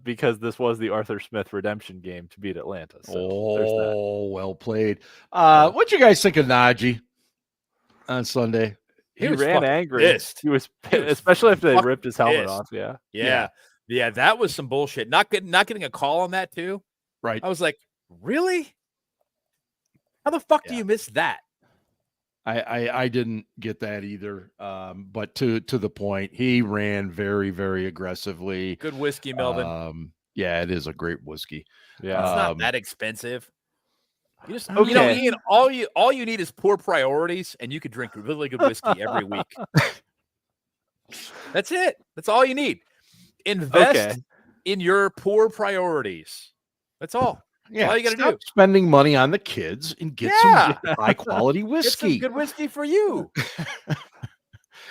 because this was the Arthur Smith redemption game to beat Atlanta. So there's that. Oh, well played. What you guys think of Najee on Sunday? He was ran fucking angry. pissed. He was He was especially after they fucking ripped his helmet pissed. off. Yeah. Yeah, that was some bullshit. Not getting a call on that too. Right. I was like, really? How the fuck do Yeah. you miss that? I didn't get that either. But to the point, he ran very, very aggressively. Good whiskey, Melvin. Yeah, it is a great whiskey. Yeah. It's not that expensive. You just, Okay. Ian, all you need is poor priorities, and you could drink really good whiskey every week. That's it. That's all you need. Invest in your poor priorities. That's all. Yeah, all you gotta stop do. spending money on the kids and get Yeah. some high quality Get some whiskey. good whiskey for you.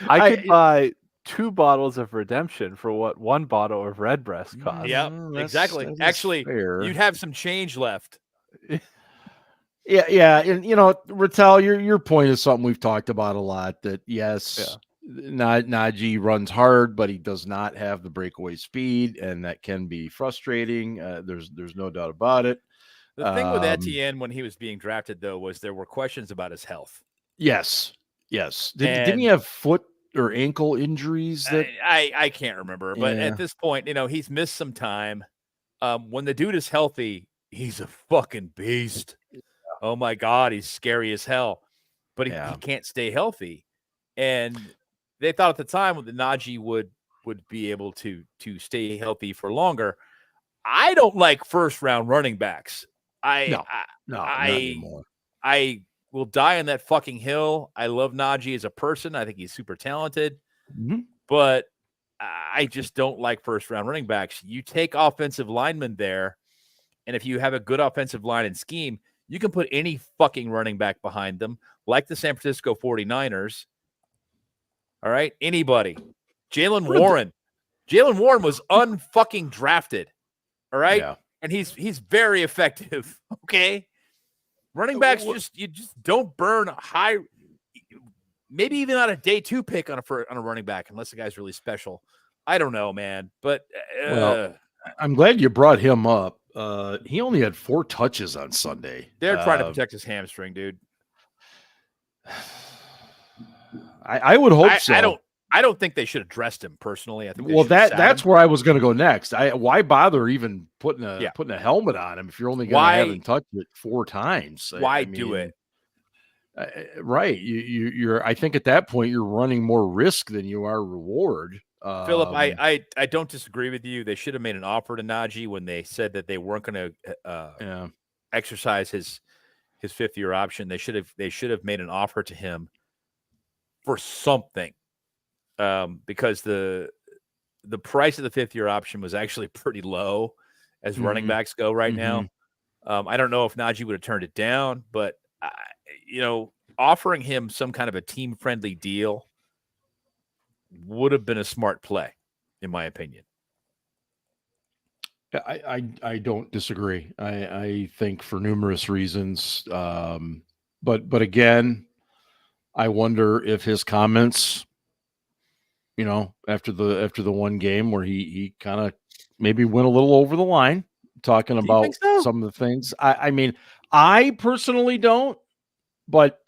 I could buy 2 bottles of redemption for what 1 bottle of Redbreast costs. Yep, That's- exactly. that is Actually, fair. you'd have some change left. Yeah, and Rattel, your point is something we've talked about a lot. That yes, Najee runs hard, but he does not have the breakaway speed, and that can be frustrating. There's no doubt about it. The thing with Etienne when he was being drafted, though, was there were questions about his health. Yes. Didn't And- he have foot or ankle injuries? That I can't remember, but Yeah. at this point, he's missed some time. When the dude is healthy, he's a fucking beast. Oh my God, he's scary as hell. But he can't stay healthy. And they thought at the time that Najee would be able to stay healthy for longer. I don't like first round running backs. No, not anymore. I will die on that fucking hill. I love Najee as a person. I think he's super talented, but I just don't like first round running backs. You take offensive linemen there, and if you have a good offensive line and scheme, you can put any fucking running back behind them, like the San Francisco 49ers. All right, anybody. Jalen Warren. Jalen Warren was unfucking drafted. All right, Yeah. and he's very effective. Okay. Running backs you just don't burn high, maybe even on a day 2 pick on a running back, unless the guy's really special. I don't know, man. But Well, I'm glad you brought him up. He only had 4 touches on Sunday. they're trying to protect his hamstring, dude. I would hope so. I don't think they should have dressed him personally. I think they Well, should have sat that's him. where I was going to go next. Why bother even putting a helmet on him if you're only going to have him touch it 4 times? Why do it? Right. You're. I think at that point you're running more risk than you are reward. Philip, I don't disagree with you. They should have made an offer to Najee when they said that they weren't going to exercise his 5th-year option. They should have made an offer to him for something, because the price of the 5th-year option was actually pretty low as running backs go right now. I don't know if Najee would have turned it down, but offering him some kind of a team-friendly deal would have been a smart play, in my opinion. I don't disagree. I think for numerous reasons. But again, I wonder if his comments, after the one game where he kind of maybe went a little over the line talking about some of the things. I mean, I personally don't, but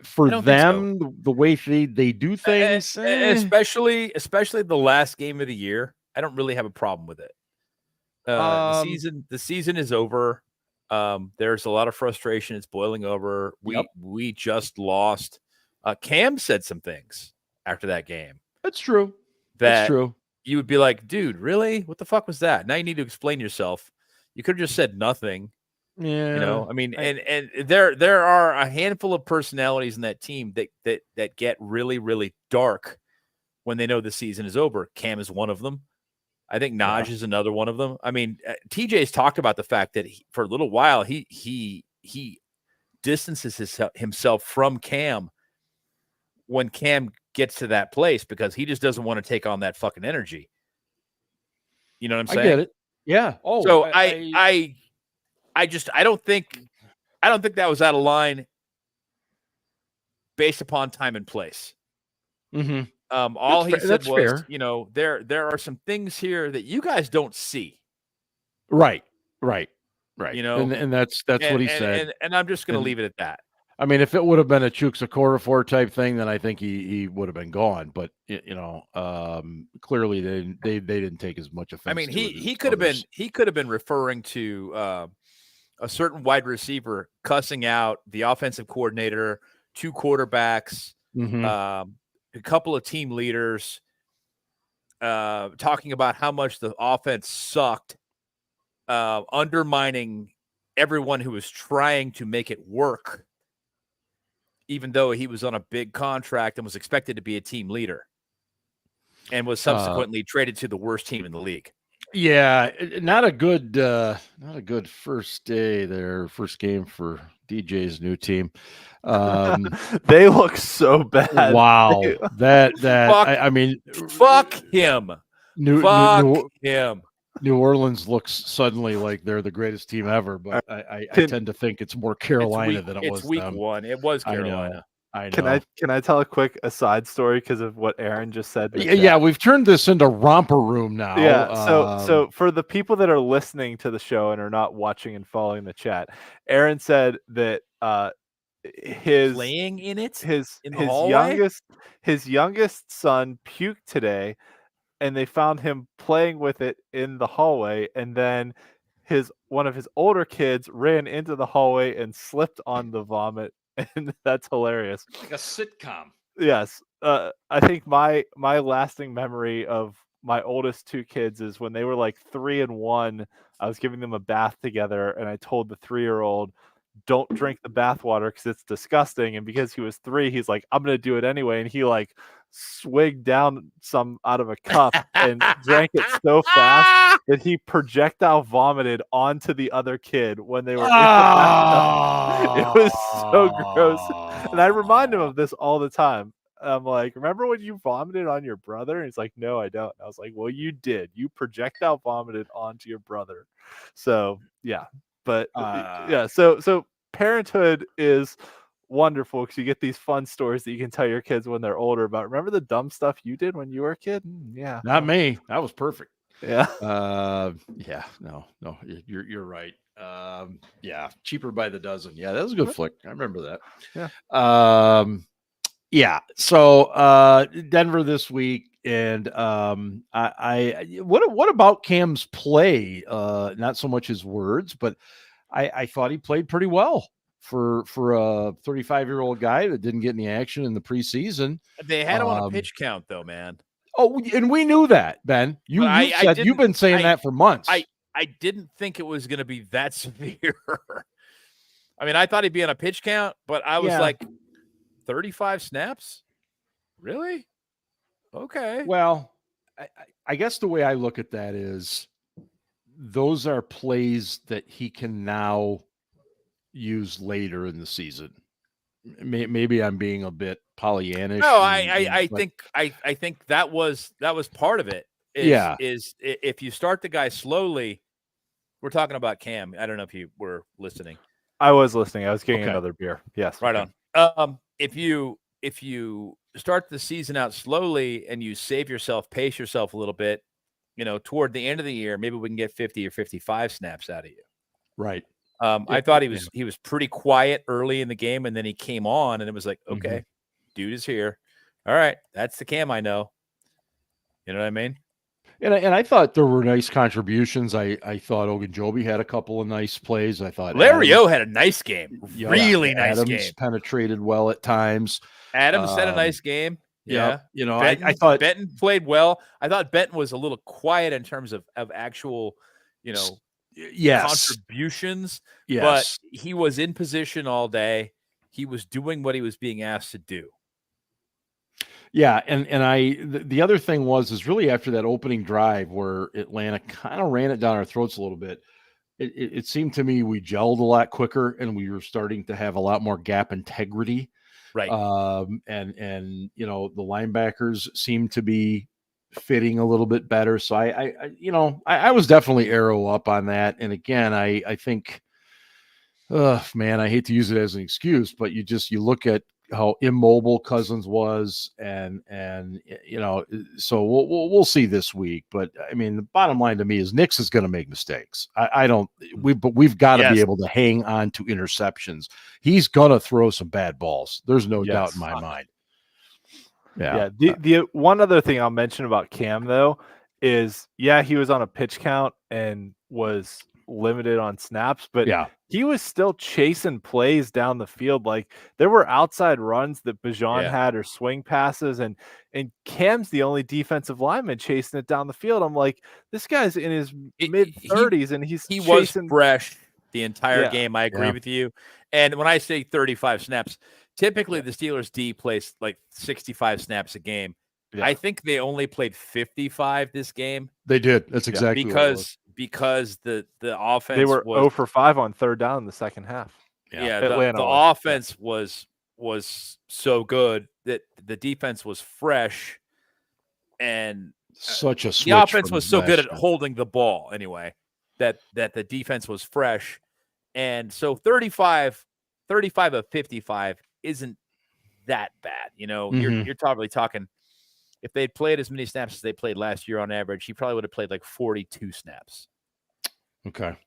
for them, the way they do things, especially the last game of the year, I don't really have a problem with it. The season is over. There's a lot of frustration. It's boiling over. We just lost. Cam said some things after that game. That's true. That's true. You would be like, dude, really? What the fuck was that? Now you need to explain yourself. You could have just said nothing. Yeah. I mean, and there are a handful of personalities in that team that get really, really dark when they know the season is over. Cam is one of them. I think Naj is another one of them. I mean, TJ's talked about the fact that for a little while he distances himself from Cam when Cam gets to that place because he just doesn't want to take on that fucking energy. You know what I'm saying? I get it. Yeah. Oh, so I don't think that was out of line based upon time and place. Mm-hmm. All he said was, fair. you know, there are some things here that you guys don't see. Right. You know, and that's what he said. And I'm just going to leave it at that. I mean, if it would have been a Chuksa Okorafor type thing, then I think he would have been gone. But you know, clearly they didn't take as much offense. I mean, to he could have been referring to a certain wide receiver cussing out the offensive coordinator, 2 quarterbacks, a couple of team leaders, talking about how much the offense sucked, undermining everyone who was trying to make it work, even though he was on a big contract and was expected to be a team leader and was subsequently traded to the worst team in the league. Yeah, not a good first day there, first game for DJ's new team. They look so bad. Wow. Fuck him. Fuck him. New Orleans looks suddenly like they're the greatest team ever, but I tend to think it's more Carolina than it was. It's week them. 1. It was Carolina. I know. Can I tell a quick aside story because of what Aaron just said? Yeah, we've turned this into romper room now. Yeah. So for the people that are listening to the show and are not watching and following the chat, Aaron said that his playing in it, his youngest son puked today, and they found him playing with it in the hallway, and then one of his older kids ran into the hallway and slipped on the vomit. And that's hilarious. Like a sitcom. Yes. I think my lasting memory of my oldest 2 kids is when they were like 3 and 1. I was giving them a bath together, and I told the 3-year-old, "Don't drink the bath water because it's disgusting." And because he was 3, he's like, "I'm gonna do it anyway." And he like swigged down some out of a cup and drank it so fast that he projectile vomited onto the other kid when they were in the bathtub. It was so gross. And I remind him of this all the time. I'm like, "Remember when you vomited on your brother?" And he's like, "No, I don't." I was like, "Well, you did. You projectile vomited onto your brother." So yeah. But yeah, so parenthood is wonderful because you get these fun stories that you can tell your kids when they're older about. Remember the dumb stuff you did when you were a kid? Yeah. Not me. That was perfect. Yeah. Yeah. No, you're right. Yeah. Cheaper by the dozen. Yeah, that was a good flick. I remember that. Yeah. Yeah. So Denver this week, and what about Cam's play? Not so much his words, but I thought he played pretty well for a 35-year-old guy that didn't get any action in the preseason. They had him on a pitch count, though, man. Oh, and we knew that, Ben. You've been saying that for months. I didn't think it was going to be that severe. I mean, I thought he'd be on a pitch count, but I was like, 35 snaps? Really? Okay. Well, I guess the way I look at that is those are plays that he can now use later in the season. Maybe I'm being a bit Pollyannish. No, I think that was part of it. Is if you start the guy slowly, we're talking about Cam. I don't know if you were listening. I was listening. I was getting another beer. Yes. Right on. If you start the season out slowly and you save yourself, pace yourself a little bit, toward the end of the year, maybe we can get 50 or 55 snaps out of you. Right. I thought he was pretty quiet early in the game, and then he came on, and it was like, okay, dude is here. All right, that's the Cam I know. You know what I mean? And I thought there were nice contributions. I thought Ogunjobi had a couple of nice plays. I thought Larry O had a nice game, really nice Adams game. Penetrated well at times. Adams had a nice game. Yeah, I thought Benton played well. I thought Benton was a little quiet in terms of actual, contributions. Yes, but he was in position all day. He was doing what he was being asked to do. Yeah, and the other thing is really after that opening drive where Atlanta kind of ran it down our throats a little bit, it seemed to me we gelled a lot quicker and we were starting to have a lot more gap integrity. Right. And you know, the linebackers seem to be fitting a little bit better. So I was definitely arrow up on that. And again, I think, man, I hate to use it as an excuse, but you look at how immobile Cousins was, and you know, so we'll see this week. But I mean, the bottom line to me is Nix is going to make mistakes. But we've got to be able to hang on to interceptions. He's going to throw some bad balls. There's no doubt in my mind. Yeah. The one other thing I'll mention about Cam though is, he was on a pitch count and was limited on snaps, but he was still chasing plays down the field. Like there were outside runs that Bijan had, or swing passes, and Cam's the only defensive lineman chasing it down the field. I'm like, this guy's in his mid-30s and he was fresh the entire game. I agree with you. And when I say 35 snaps, typically the Steelers D plays like 65 snaps a game. I think they only played 55 this game. They did. That's exactly because the offense, they were 0 for 5 on third down in the second half. The offense was so good that the defense was fresh, and such a switch. The offense was so good at holding the ball anyway that the defense was fresh, and so 35 of 55 isn't that bad. You know, you're probably talking, if they'd played as many snaps as they played last year on average, he probably would have played like 42 snaps. Okay.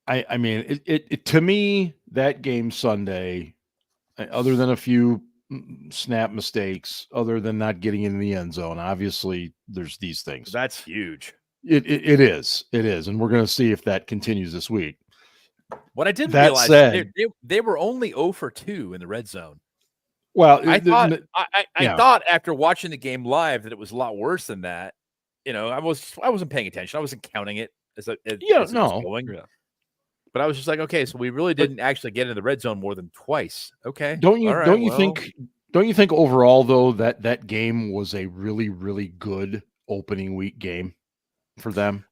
I mean, it to me, that game Sunday, other than a few snap mistakes, other than not getting in the end zone, obviously there's these things. That's huge. It is. And we're going to see if that continues this week. What I didn't realize, they were only 0 for 2 in the red zone. Well, I thought after watching the game live that it was a lot worse than that. You know, I wasn't paying attention. I wasn't counting it as it was going. Yeah. But I was just like, okay, so we really didn't actually get into the red zone more than twice. Okay. Don't you think overall though that game was a really, really good opening week game for them?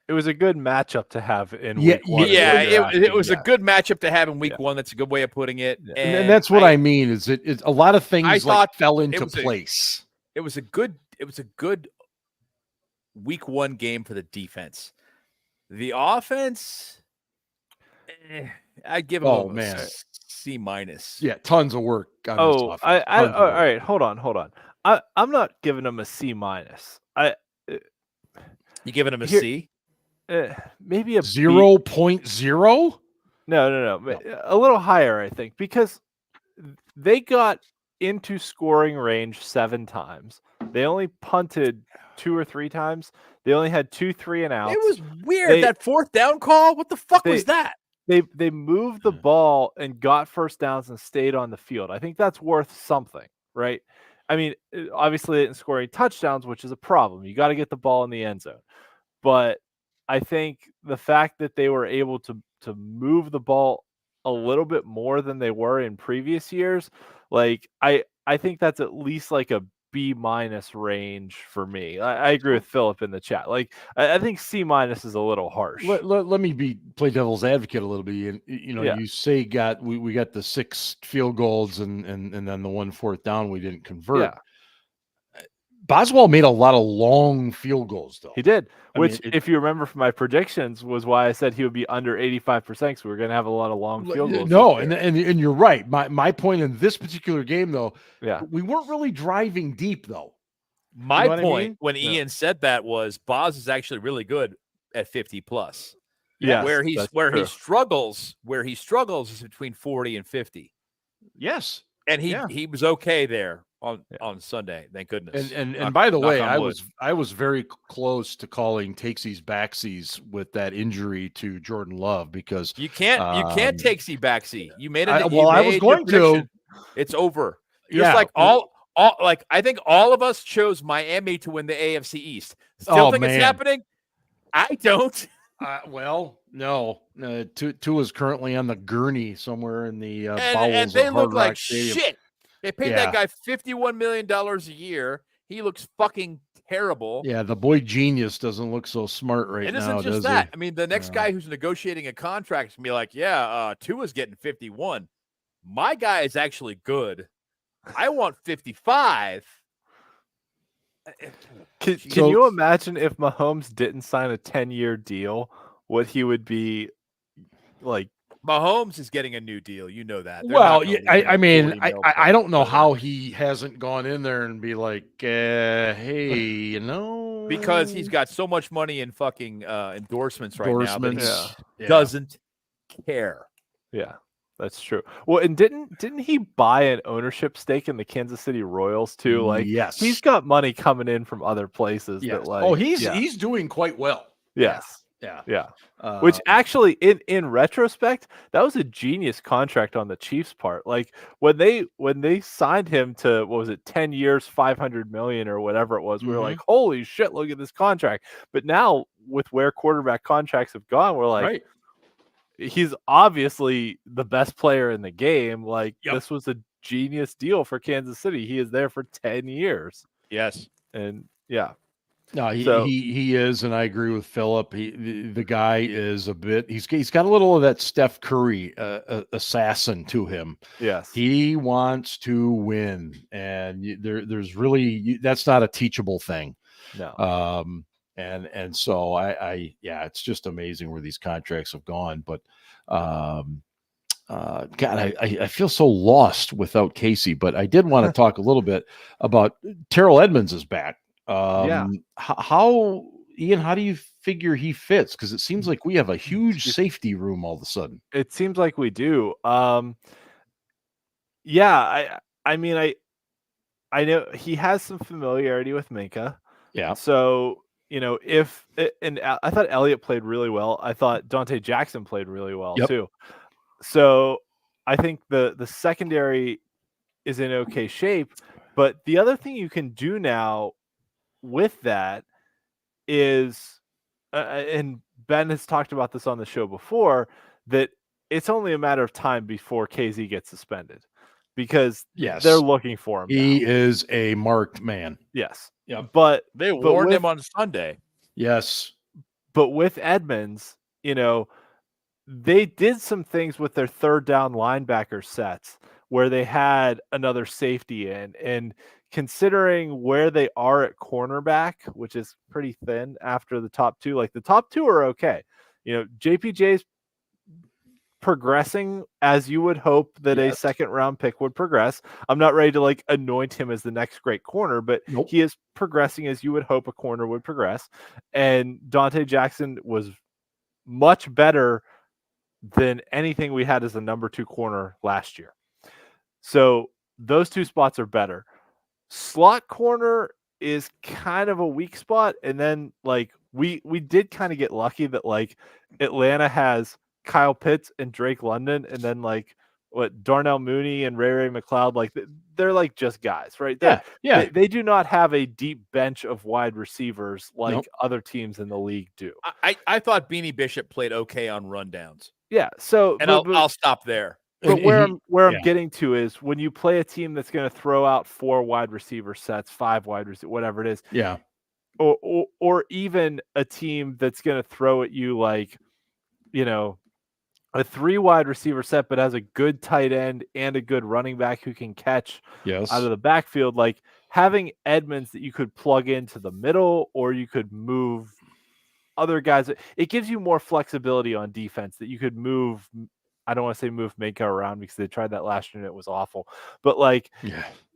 It was a good matchup to have in week one. It was a good matchup to have in week one. That's a good way of putting it. And that's what I mean. Is it a lot of things fell into place. It was a good week one game for the defense. The offense, I'd give them a C-. Yeah, tons of work. All right, hold on. I'm not giving them a C-. You giving them a C? Maybe a 0.0? No. A little higher, I think, because they got into scoring range 7 times. They only punted 2 or 3 times. They only had 2 3-and-outs. It was weird. That fourth down call. What the fuck was that? They moved the ball and got first downs and stayed on the field. I think that's worth something, right? I mean, obviously they didn't score any touchdowns, which is a problem. You got to get the ball in the end zone. But I think the fact that they were able to move the ball a little bit more than they were in previous years, like I think that's at least like a B- range for me. I agree with Philip in the chat. Like I think C- is a little harsh. Let me play devil's advocate a little bit. And you say we got the 6 field goals and then the 1 4th down we didn't convert. Yeah. Boswell made a lot of long field goals, though. He did, if you remember from my predictions, was why I said he would be under 85%. So we're going to have a lot of long field goals. No, and you're right. My point in this particular game, though, we weren't really driving deep, though. My point when Ian said that was Boz is actually really good at 50 plus. Yeah, where he struggles is between 40 and 50. Yes, and he was okay there on Sunday, thank goodness. And by the way, I was very close to calling takesies backsies with that injury to Jordan Love, because you can't takesy backsy. You made it. I was going to. It's over. Just like all I think all of us chose Miami to win the AFC East. Still think it's happening? I don't. Well, no. Tua is currently on the gurney somewhere in the bowels and they of look Hard like Rock Stadium. shit. They paid that guy $51 million a year. He looks fucking terrible. Yeah, the boy genius doesn't look so smart right And now, isn't just does that. he? I mean, the next guy who's negotiating a contract is going to be like, yeah, Tua's getting 51. My guy is actually good. I want 55. Can you imagine if Mahomes didn't sign a 10-year deal, what he would be like? Mahomes is getting a new deal. You know that. They're Well, not yeah, gonna leave him I at mean, 40 mil I don't know per how year. he hasn't gone in there and be like, hey, you know, Because he's got so much money in fucking endorsements right now that endorsements. he doesn't care. Yeah, that's true. Well, and didn't he buy an ownership stake in the Kansas City Royals too? Like, Yes. he's got money coming in from other places. Yes. That, like, Oh, he's doing quite well. yes, Yeah. yeah. Which Uh, actually, in retrospect, that was a genius contract on the Chiefs' part. Like, when they signed him to, what was it, 10 years, 500 million or whatever it was, we were like, holy shit, look at this contract. But now, with where quarterback contracts have gone, we're like, right. he's obviously the best player in the game. Like, this was a genius deal for Kansas City. He is there for 10 years. Yes. And yeah. No, So- he is, and I agree with Philip. The guy is a bit. He's got a little of that Steph Curry assassin to him. Yes. He wants to win, and there's really that's not a teachable thing. No. And so I it's just amazing where these contracts have gone. But God, I feel so lost without Casey. But I did want to talk a little bit about Terrell Edmunds is back. How Ian, how do you figure he fits? Because it seems like we have a huge safety room all of a sudden. It seems like we do. Yeah, I mean, I know he has some familiarity with Minka. Yeah. So, you know, and I thought Elliott played really well. I thought Dante Jackson played really well too. So I think the secondary is in okay shape. But the other thing you can do now with that is, and Ben has talked about this on the show before, that it's only a matter of time before KZ gets suspended, because they're looking for him. He is a marked man. Yes. Yeah. But they warned him on Sunday. Yes. But with Edmunds, you know, they did some things with their third down linebacker sets where they had another safety in, and considering where they are at cornerback, which is pretty thin after the top two, like the top two are okay. You know, JPJ's progressing as you would hope that a second round pick would progress. I'm not ready to like anoint him as the next great corner, but he is progressing as you would hope a corner would progress. And Dante Jackson was much better than anything we had as a number 2 corner last year. So those two spots are better. Slot corner is kind of a weak spot. And then like we did kind of get lucky that like Atlanta has Kyle Pitts and Drake London, and then like what Darnell Mooney and Ray McLeod, like they're like just guys, right? They do not have a deep bench of wide receivers like other teams in the league do. I thought Beanie Bishop played okay on rundowns. Yeah, so and I'll stop there. But where I'm getting to is when you play a team that's going to throw out 4 wide receiver sets, 5 wide receiver, whatever it is. Yeah. Or even a team that's going to throw at you like, you know, a 3 wide receiver set, but has a good tight end and a good running back who can catch out of the backfield. Like having Edmunds that you could plug into the middle, or you could move other guys. It gives you more flexibility on defense that you could move. I don't want to say move Minka around because they tried that last year and it was awful. But like,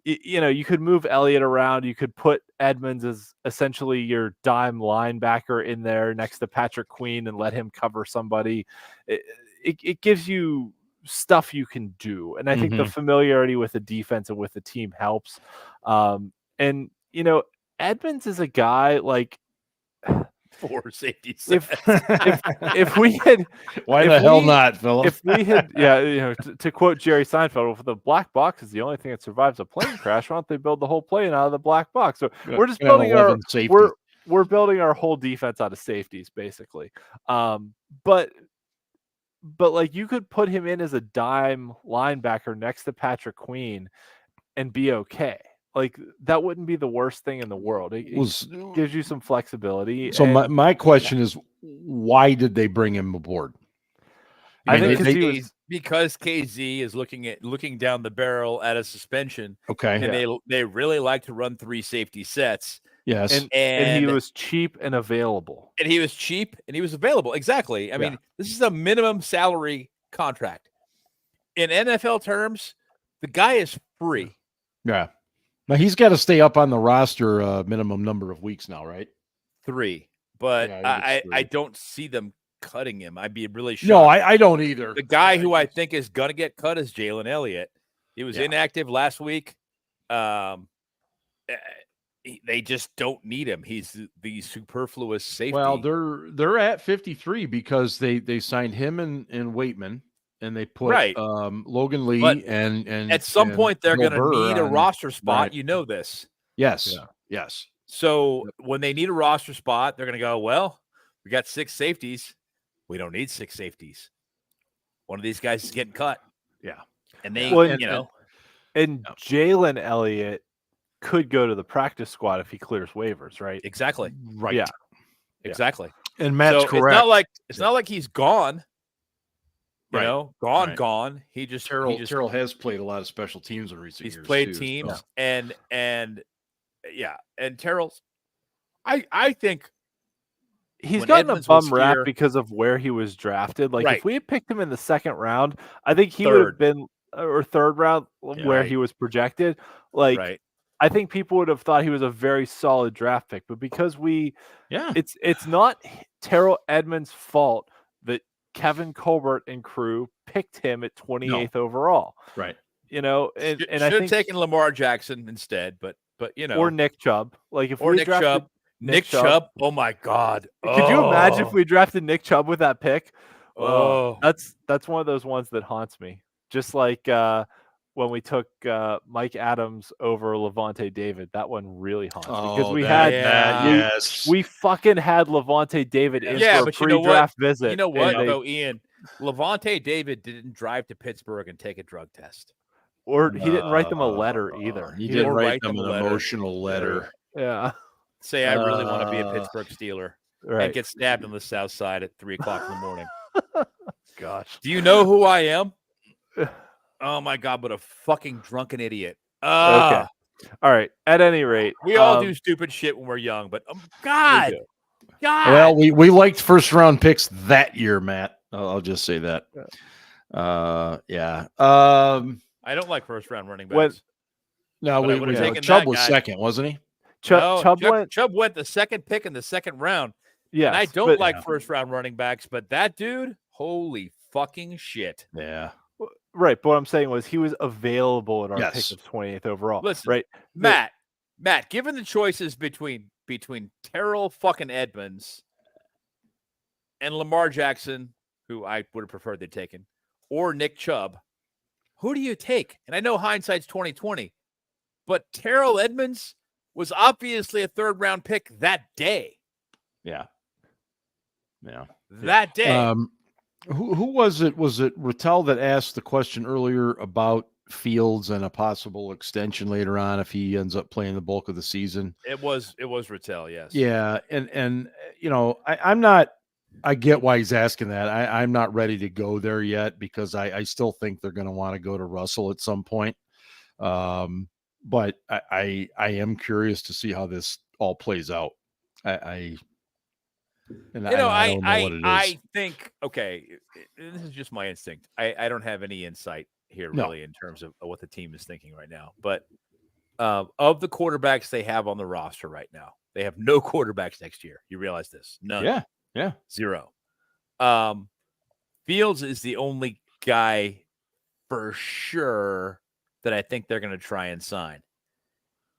you know, you could move Elliott around. You could put Edmunds as essentially your dime linebacker in there next to Patrick Queen and let him cover somebody. It gives you stuff you can do. And I think the familiarity with the defense and with the team helps. And, you know, Edmunds is a guy like, 4 safeties. If we had, why the hell not, Philip? If we had, you know, to quote Jerry Seinfeld, if the black box is the only thing that survives a plane crash, why don't they build the whole plane out of the black box? So we're just building we're building our whole defense out of safeties, basically. But like you could put him in as a dime linebacker next to Patrick Queen and be okay. like that wouldn't be the worst thing in the world. It gives you some flexibility. So and my question is, why did they bring him aboard? I think because KZ is looking down the barrel at a suspension. Okay. And they really like to run 3 safety sets. Yes. And he was cheap and available. And he was cheap and he was available. Exactly. I mean, this is a minimum salary contract. In NFL terms, the guy is free. Yeah. Now he's got to stay up on the roster minimum number of weeks now, right? 3. But Yeah, I don't see them cutting him. I'd be really shocked. No, I don't either. The guy who I think is going to get cut is Jalen Elliott. He was inactive last week. They just don't need him. He's the superfluous safety. Well, they're at 53 because they signed him and Waitman, and they put Logan Lee but and at some point they're going to need a roster spot. Right. You know this. Yes. Yeah. Yes. So when they need a roster spot, they're going to go, well, we got 6 safeties. We don't need 6 safeties. One of these guys is getting cut. Yeah. And they, and Jalen Elliott could go to the practice squad if he clears waivers, right? Exactly. Right. Yeah. Exactly. And Matt's correct. It's not like he's gone. You know, gone. He Terrell has played a lot of special teams in recent years. He's played teams, so. and Terrell's. I think he's gotten a bum rap because of where he was drafted. Like if we had picked him in the 2nd round, I think he would have been or 3rd round where he was projected. Like I think people would have thought he was a very solid draft pick, but because it's not Terrell Edmunds' fault that Kevin Colbert and crew picked him at 28th overall. Right. And I think should have taken Lamar Jackson instead, but or Nick Chubb. Like if we drafted Nick Chubb. Oh my God. Could you imagine if we drafted Nick Chubb with that pick? That's one of those ones that haunts me. Just like when we took Mike Adams over Levante David, that one really haunts me because we fucking had Levante David in for a pre-draft visit. You know what, though, Ian? Levante David didn't drive to Pittsburgh and take a drug test. Or he didn't write them a letter either. He didn't write them an emotional letter. Yeah. Say, I really want to be a Pittsburgh Steeler and get stabbed on the south side at 3:00 in the morning. Gosh. Do you know who I am? Oh my God, what a fucking drunken idiot. Okay. All right. At any rate, we all do stupid shit when we're young, but God. Well, we liked 1st round picks that year, Matt. I'll just say that. I don't like 1st round running backs. Chubb was 2nd, wasn't he? Chubb went the 2nd pick in the 2nd round. Yeah. And I don't like 1st round running backs, but that dude, holy fucking shit. Yeah. Right, but what I'm saying was he was available at our pick of 28th overall. Listen, right, Matt, given the choices between Terrell fucking Edmunds and Lamar Jackson, who I would have preferred they'd taken, or Nick Chubb, who do you take? And I know hindsight's 20/20, but Terrell Edmunds was obviously a 3rd round pick that day. Yeah. That day. Who was it? Was it Rattel that asked the question earlier about Fields and a possible extension later on if he ends up playing the bulk of the season? It was Rattel, yes. Yeah, and I'm not. I get why he's asking that. I'm not ready to go there yet because I still think they're going to want to go to Russell at some point. But I am curious to see how this all plays out. I don't know what it is. I think, okay, this is just my instinct. I don't have any insight here really in terms of what the team is thinking right now. But of the quarterbacks they have on the roster right now, they have no quarterbacks next year. You realize this? None. Yeah. 0. Fields is the only guy for sure that I think they're going to try and sign.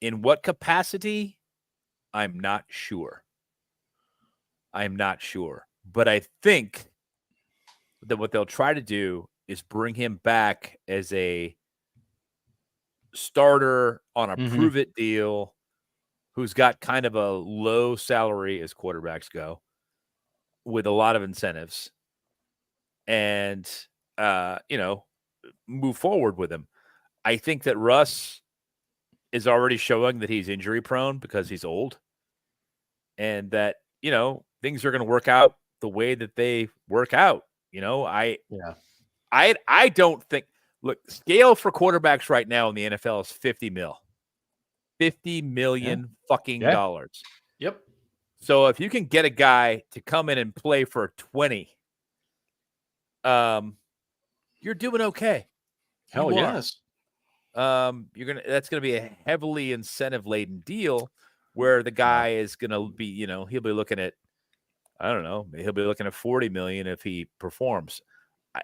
In what capacity? I'm not sure. But I think that what they'll try to do is bring him back as a starter on a prove-it deal who's got kind of a low salary as quarterbacks go with a lot of incentives and, move forward with him. I think that Russ is already showing that he's injury prone because he's old, and that things are going to work out the way that they work out. I don't think. Look, scale for quarterbacks right now in the NFL is $50 million fucking dollars. Yep. So if you can get a guy to come in and play for 20, you're doing okay. Hell yes. That's gonna be a heavily incentive laden deal where the guy is gonna be, he'll be looking at, I don't know, he'll be looking at 40 million if he performs. I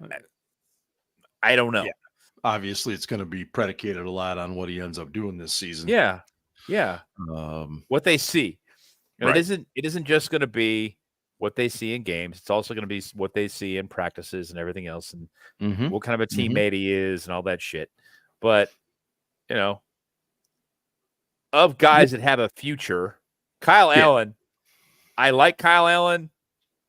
don't know. Yeah. Obviously, it's going to be predicated a lot on what he ends up doing this season. Yeah. What they see. Right. It isn't just going to be what they see in games. It's also going to be what they see in practices and everything else, and what kind of a teammate he is and all that shit. But of guys that have a future, Kyle Allen. I like Kyle Allen.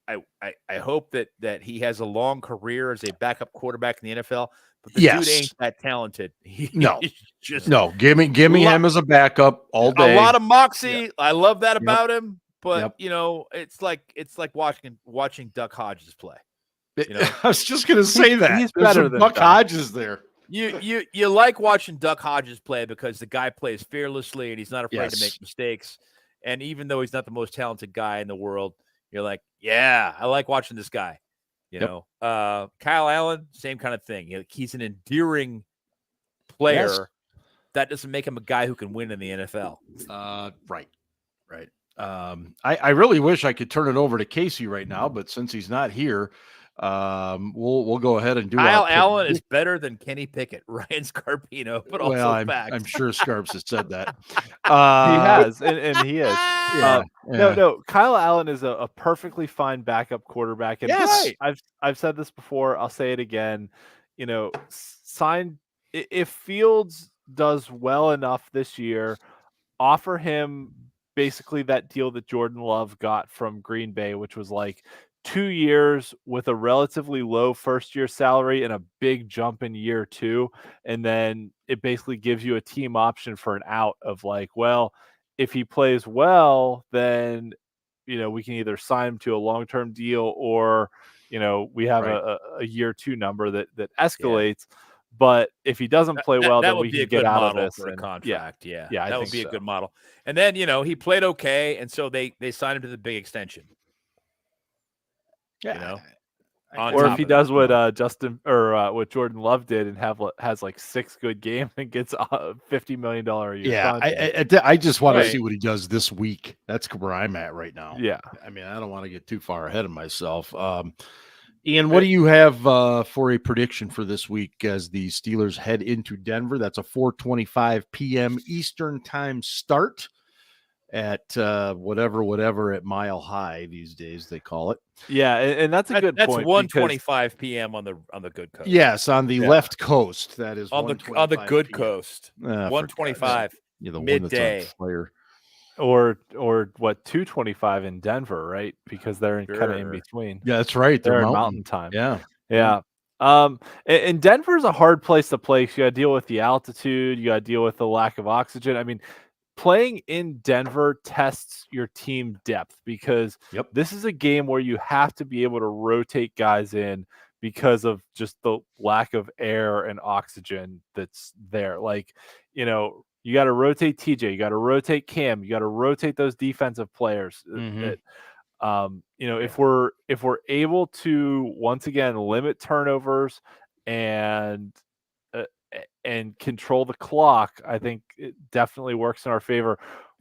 I hope that he has a long career as a backup quarterback in the NFL. But the dude ain't that talented. No. Give me him as a backup all day. A lot of moxie. Yep. I love that about him. But it's like watching Duck Hodges play. I was just gonna say that he's better than Duck Hodges there. You like watching Duck Hodges play because the guy plays fearlessly and he's not afraid to make mistakes. And even though he's not the most talented guy in the world, you're like, yeah, I like watching this guy. Kyle Allen, same kind of thing. He's an endearing player. Yes. That doesn't make him a guy who can win in the NFL. Right. I really wish I could turn it over to Casey right now, but since he's not here, we'll go ahead and do. Kyle Allen is better than Kenny Pickett, Ryan Scarpino, but also I'm sure Scarps has said that. He has, and he is. No, Kyle Allen is a perfectly fine backup quarterback. And I've said this before. I'll say it again. If Fields does well enough this year, offer him basically that deal that Jordan Love got from Green Bay, which was like 2 years with a relatively low first-year salary and a big jump in year 2. And then it basically gives you a team option for an out of like, well, if he plays well, then, we can either sign him to a long-term deal or, we have a year 2 number that escalates. Yeah. But if he doesn't play well, then we can get out of this. For a contract. Yeah, I that would be a good model. And then, he played okay. And so they signed him to the big extension. Yeah. Or if he does what what Jordan Love did and has like 6 good games and gets a $50 million a year. Yeah, I just want to see what he does this week. That's where I'm at right now. Yeah, I mean, I don't want to get too far ahead of myself. Ian, what do you have for a prediction for this week as the Steelers head into Denver? That's a 4:25 p.m. Eastern time start at whatever at Mile High these days they call it. Yeah, and that's a good point. That's 1:25 p.m. on the good coast. Yes, on the left coast. That is on the good coast. 1:25 midday. Or what 2:25 in Denver, right? Because they're kind of in between. Yeah, that's right. They're in mountain time. Yeah. And Denver's a hard place to play. You got to deal with the altitude. You got to deal with the lack of oxygen. I mean, playing in Denver tests your team depth because this is a game where you have to be able to rotate guys in because of just the lack of air and oxygen that's there. Like, you got to rotate TJ, you got to rotate Cam, you got to rotate those defensive players. If we're able to once again limit turnovers and control the clock, I think it definitely works in our favor.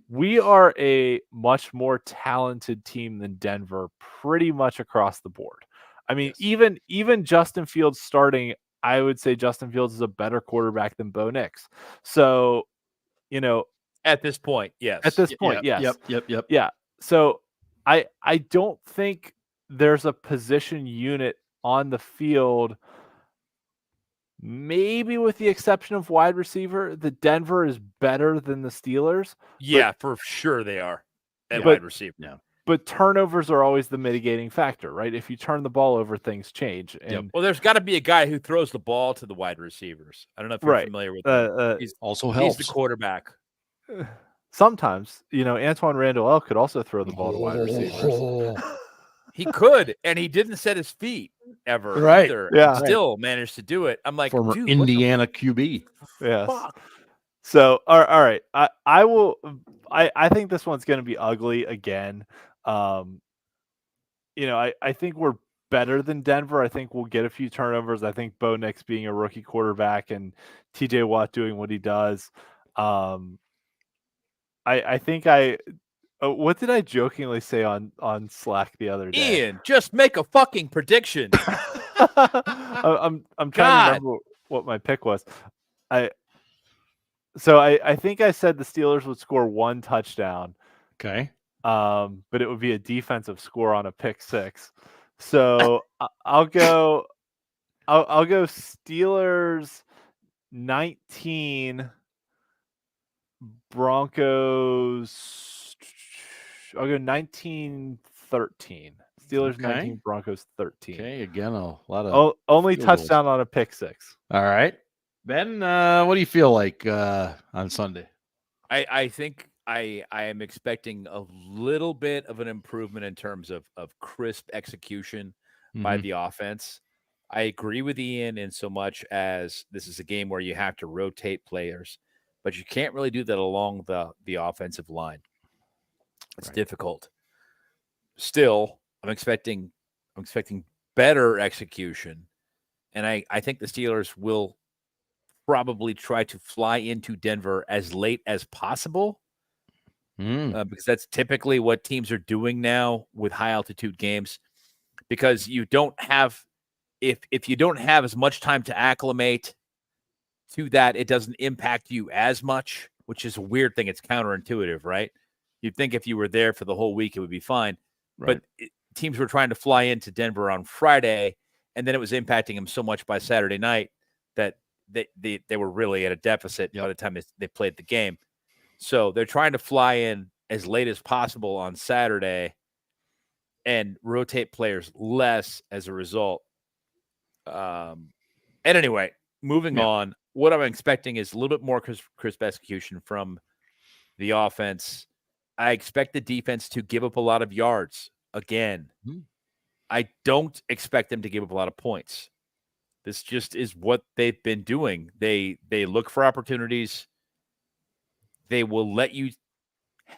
We are a much more talented team than Denver pretty much across the board. I mean, even Justin Fields starting, I would say Justin Fields is a better quarterback than Bo Nix. So, at this point, yes. At this point, yes. Yep. Yeah. So I don't think there's a position unit on the field, maybe with the exception of wide receiver, that Denver is better than the Steelers. Yeah, for sure they are at wide receiver. Yeah. But turnovers are always the mitigating factor, right? If you turn the ball over, things change. And well, there's got to be a guy who throws the ball to the wide receivers. I don't know if you're familiar with that. Also helps. He's the quarterback. sometimes, Antoine Randall could also throw the ball to wide receivers. He could, and he didn't set his feet ever Right. either. Yeah. And still managed to do it. I'm like, Former dude, Indiana QB. Yes. fuck? So, all right. I will. I think this one's going to be ugly again. I think we're better than Denver. I think we'll get a few turnovers. I think Bo Nix being a rookie quarterback and TJ Watt doing what he does. I think what did I jokingly say on Slack the other day? Ian, just make a fucking prediction. I'm trying to remember what my pick was. I think I said the Steelers would score one touchdown. Okay. But it would be a defensive score on a pick six. So I'll go Steelers 19, Broncos. I'll go 19-13. Steelers 19, Broncos 13. Okay, again, a lot of only field touchdown on a pick six. All right. Ben, what do you feel like on Sunday? I think I am expecting a little bit of an improvement in terms of crisp execution by the offense. I agree with Ian in so much as this is a game where you have to rotate players, but you can't really do that along the offensive line. It's difficult. Still, I'm expecting better execution, and I think the Steelers will probably try to fly into Denver as late as possible. Because that's typically what teams are doing now with high altitude games, because you don't have, if you don't have as much time to acclimate to that, it doesn't impact you as much, which is a weird thing. It's counterintuitive, right? You'd think if you were there for the whole week, it would be fine. Right. But teams were trying to fly into Denver on Friday, and then it was impacting them so much by Saturday night that they were really at a deficit by the time they played the game. So they're trying to fly in as late as possible on Saturday and rotate players less as a result. And anyway, moving on, what I'm expecting is a little bit more crisp execution from the offense. I expect the defense to give up a lot of yards again. I don't expect them to give up a lot of points. This just is what they've been doing. They look for opportunities. They will let you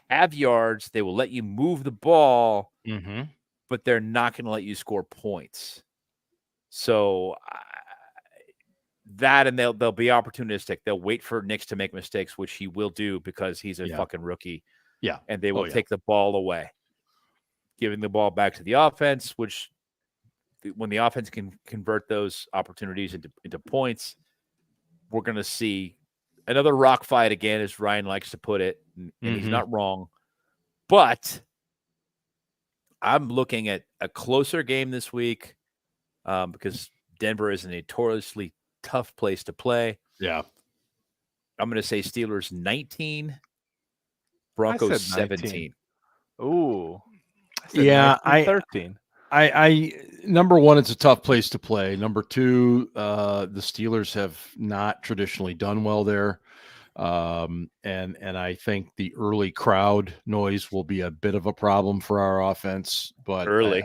have yards. They will let you move the ball, but they're not going to let you score points. So that, and they'll be opportunistic. They'll wait for Nix to make mistakes, which he will do because he's a fucking rookie. Yeah. And they will take the ball away, giving the ball back to the offense, which when the offense can convert those opportunities into points, we're going to see another rock fight again, as Ryan likes to put it, and he's not wrong. But I'm looking at a closer game this week because Denver is a notoriously tough place to play. Yeah. I'm going to say Steelers 19, Broncos 17. Ooh. Yeah, 13. I number one, it's a tough place to play. Number two, the Steelers have not traditionally done well there. And I think the early crowd noise will be a bit of a problem for our offense, but early.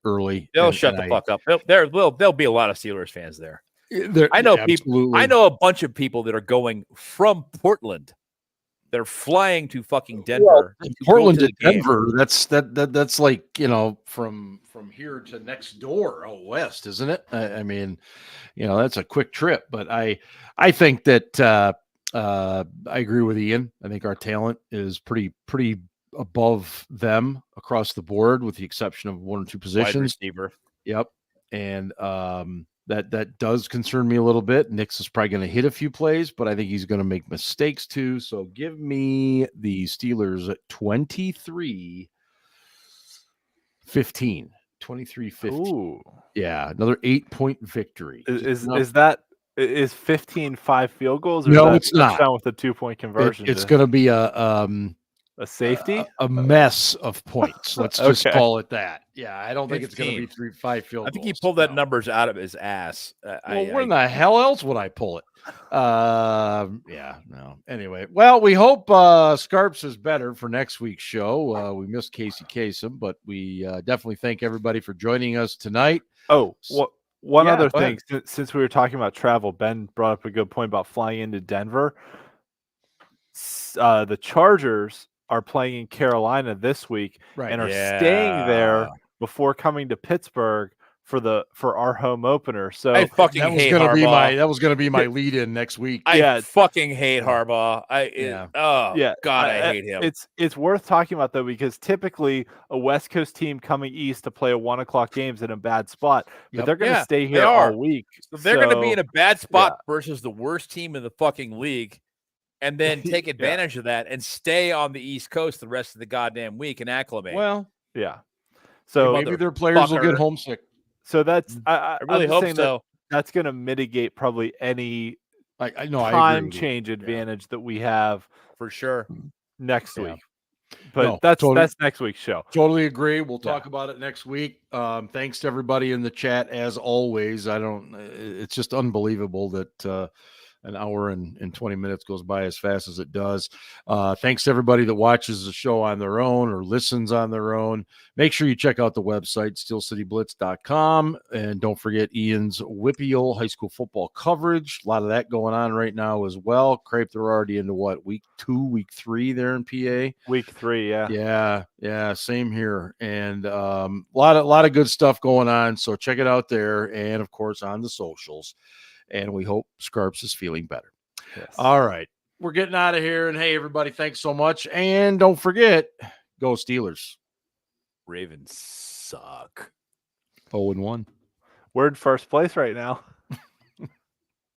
Early. They'll shut the fuck up. There'll be a lot of Steelers fans there. I know people. I know a bunch of people that are going from Portland. They're flying to fucking Denver. Well, Portland to Denver. That's like, from here to next door out west, isn't it? I mean, that's a quick trip. But I think that I agree with Ian. I think our talent is pretty above them across the board, with the exception of one or two positions. Wide receiver. Yep. And that does concern me a little bit. Nix is probably going to hit a few plays, but I think he's going to make mistakes too. So give me the Steelers at 23-15. 23-15. Ooh. Yeah, another 8-point victory. Is 15 5 field goals? Or No, it's not. With a 2-point conversion. It's going to be a safety, a mess of points. Let's just call it that. Yeah, I don't think it's going to be 3-5 field goals. I think he pulled that numbers out of his ass. Where in the hell else would I pull it? Yeah, no. Anyway, well, we hope Scarps is better for next week's show. We missed Casey Kasem, but we definitely thank everybody for joining us tonight. Oh, one Yeah, other go thing, since we were talking about travel, Ben brought up a good point about flying into Denver. The Chargers are playing in Carolina this week and are staying there before coming to Pittsburgh for our home opener. So I fucking that was hate going to be Harbaugh. that was going to be my lead in next week. I fucking hate Harbaugh. God, I hate him. It's worth talking about though, because typically a West Coast team coming east to play a 1 o'clock game's in a bad spot, but they're going to stay here all week. So they're going to be in a bad spot versus the worst team in the fucking league, and then take advantage of that and stay on the East Coast the rest of the goddamn week and acclimate. Well, so maybe their players will get homesick. So that's I really hope so. That's going to mitigate probably any time change advantage that we have for sure next week. But that's next week's show. Totally agree. We'll talk about it next week. Thanks to everybody in the chat as always. It's just unbelievable that an hour and 20 minutes goes by as fast as it does. Thanks to everybody that watches the show on their own or listens on their own. Make sure you check out the website, steelcityblitz.com. And don't forget Ian's Whippeal high school football coverage. A lot of that going on right now as well. Crape, they're already into week 2, week 3 there in PA. Week 3, yeah. Yeah, same here. And a lot of good stuff going on. So check it out there. And, of course, on the socials. And we hope Scarps is feeling better. Yes. All right. We're getting out of here. And, hey, everybody, thanks so much. And don't forget, go Steelers. Ravens suck. 0-1. We're in first place right now.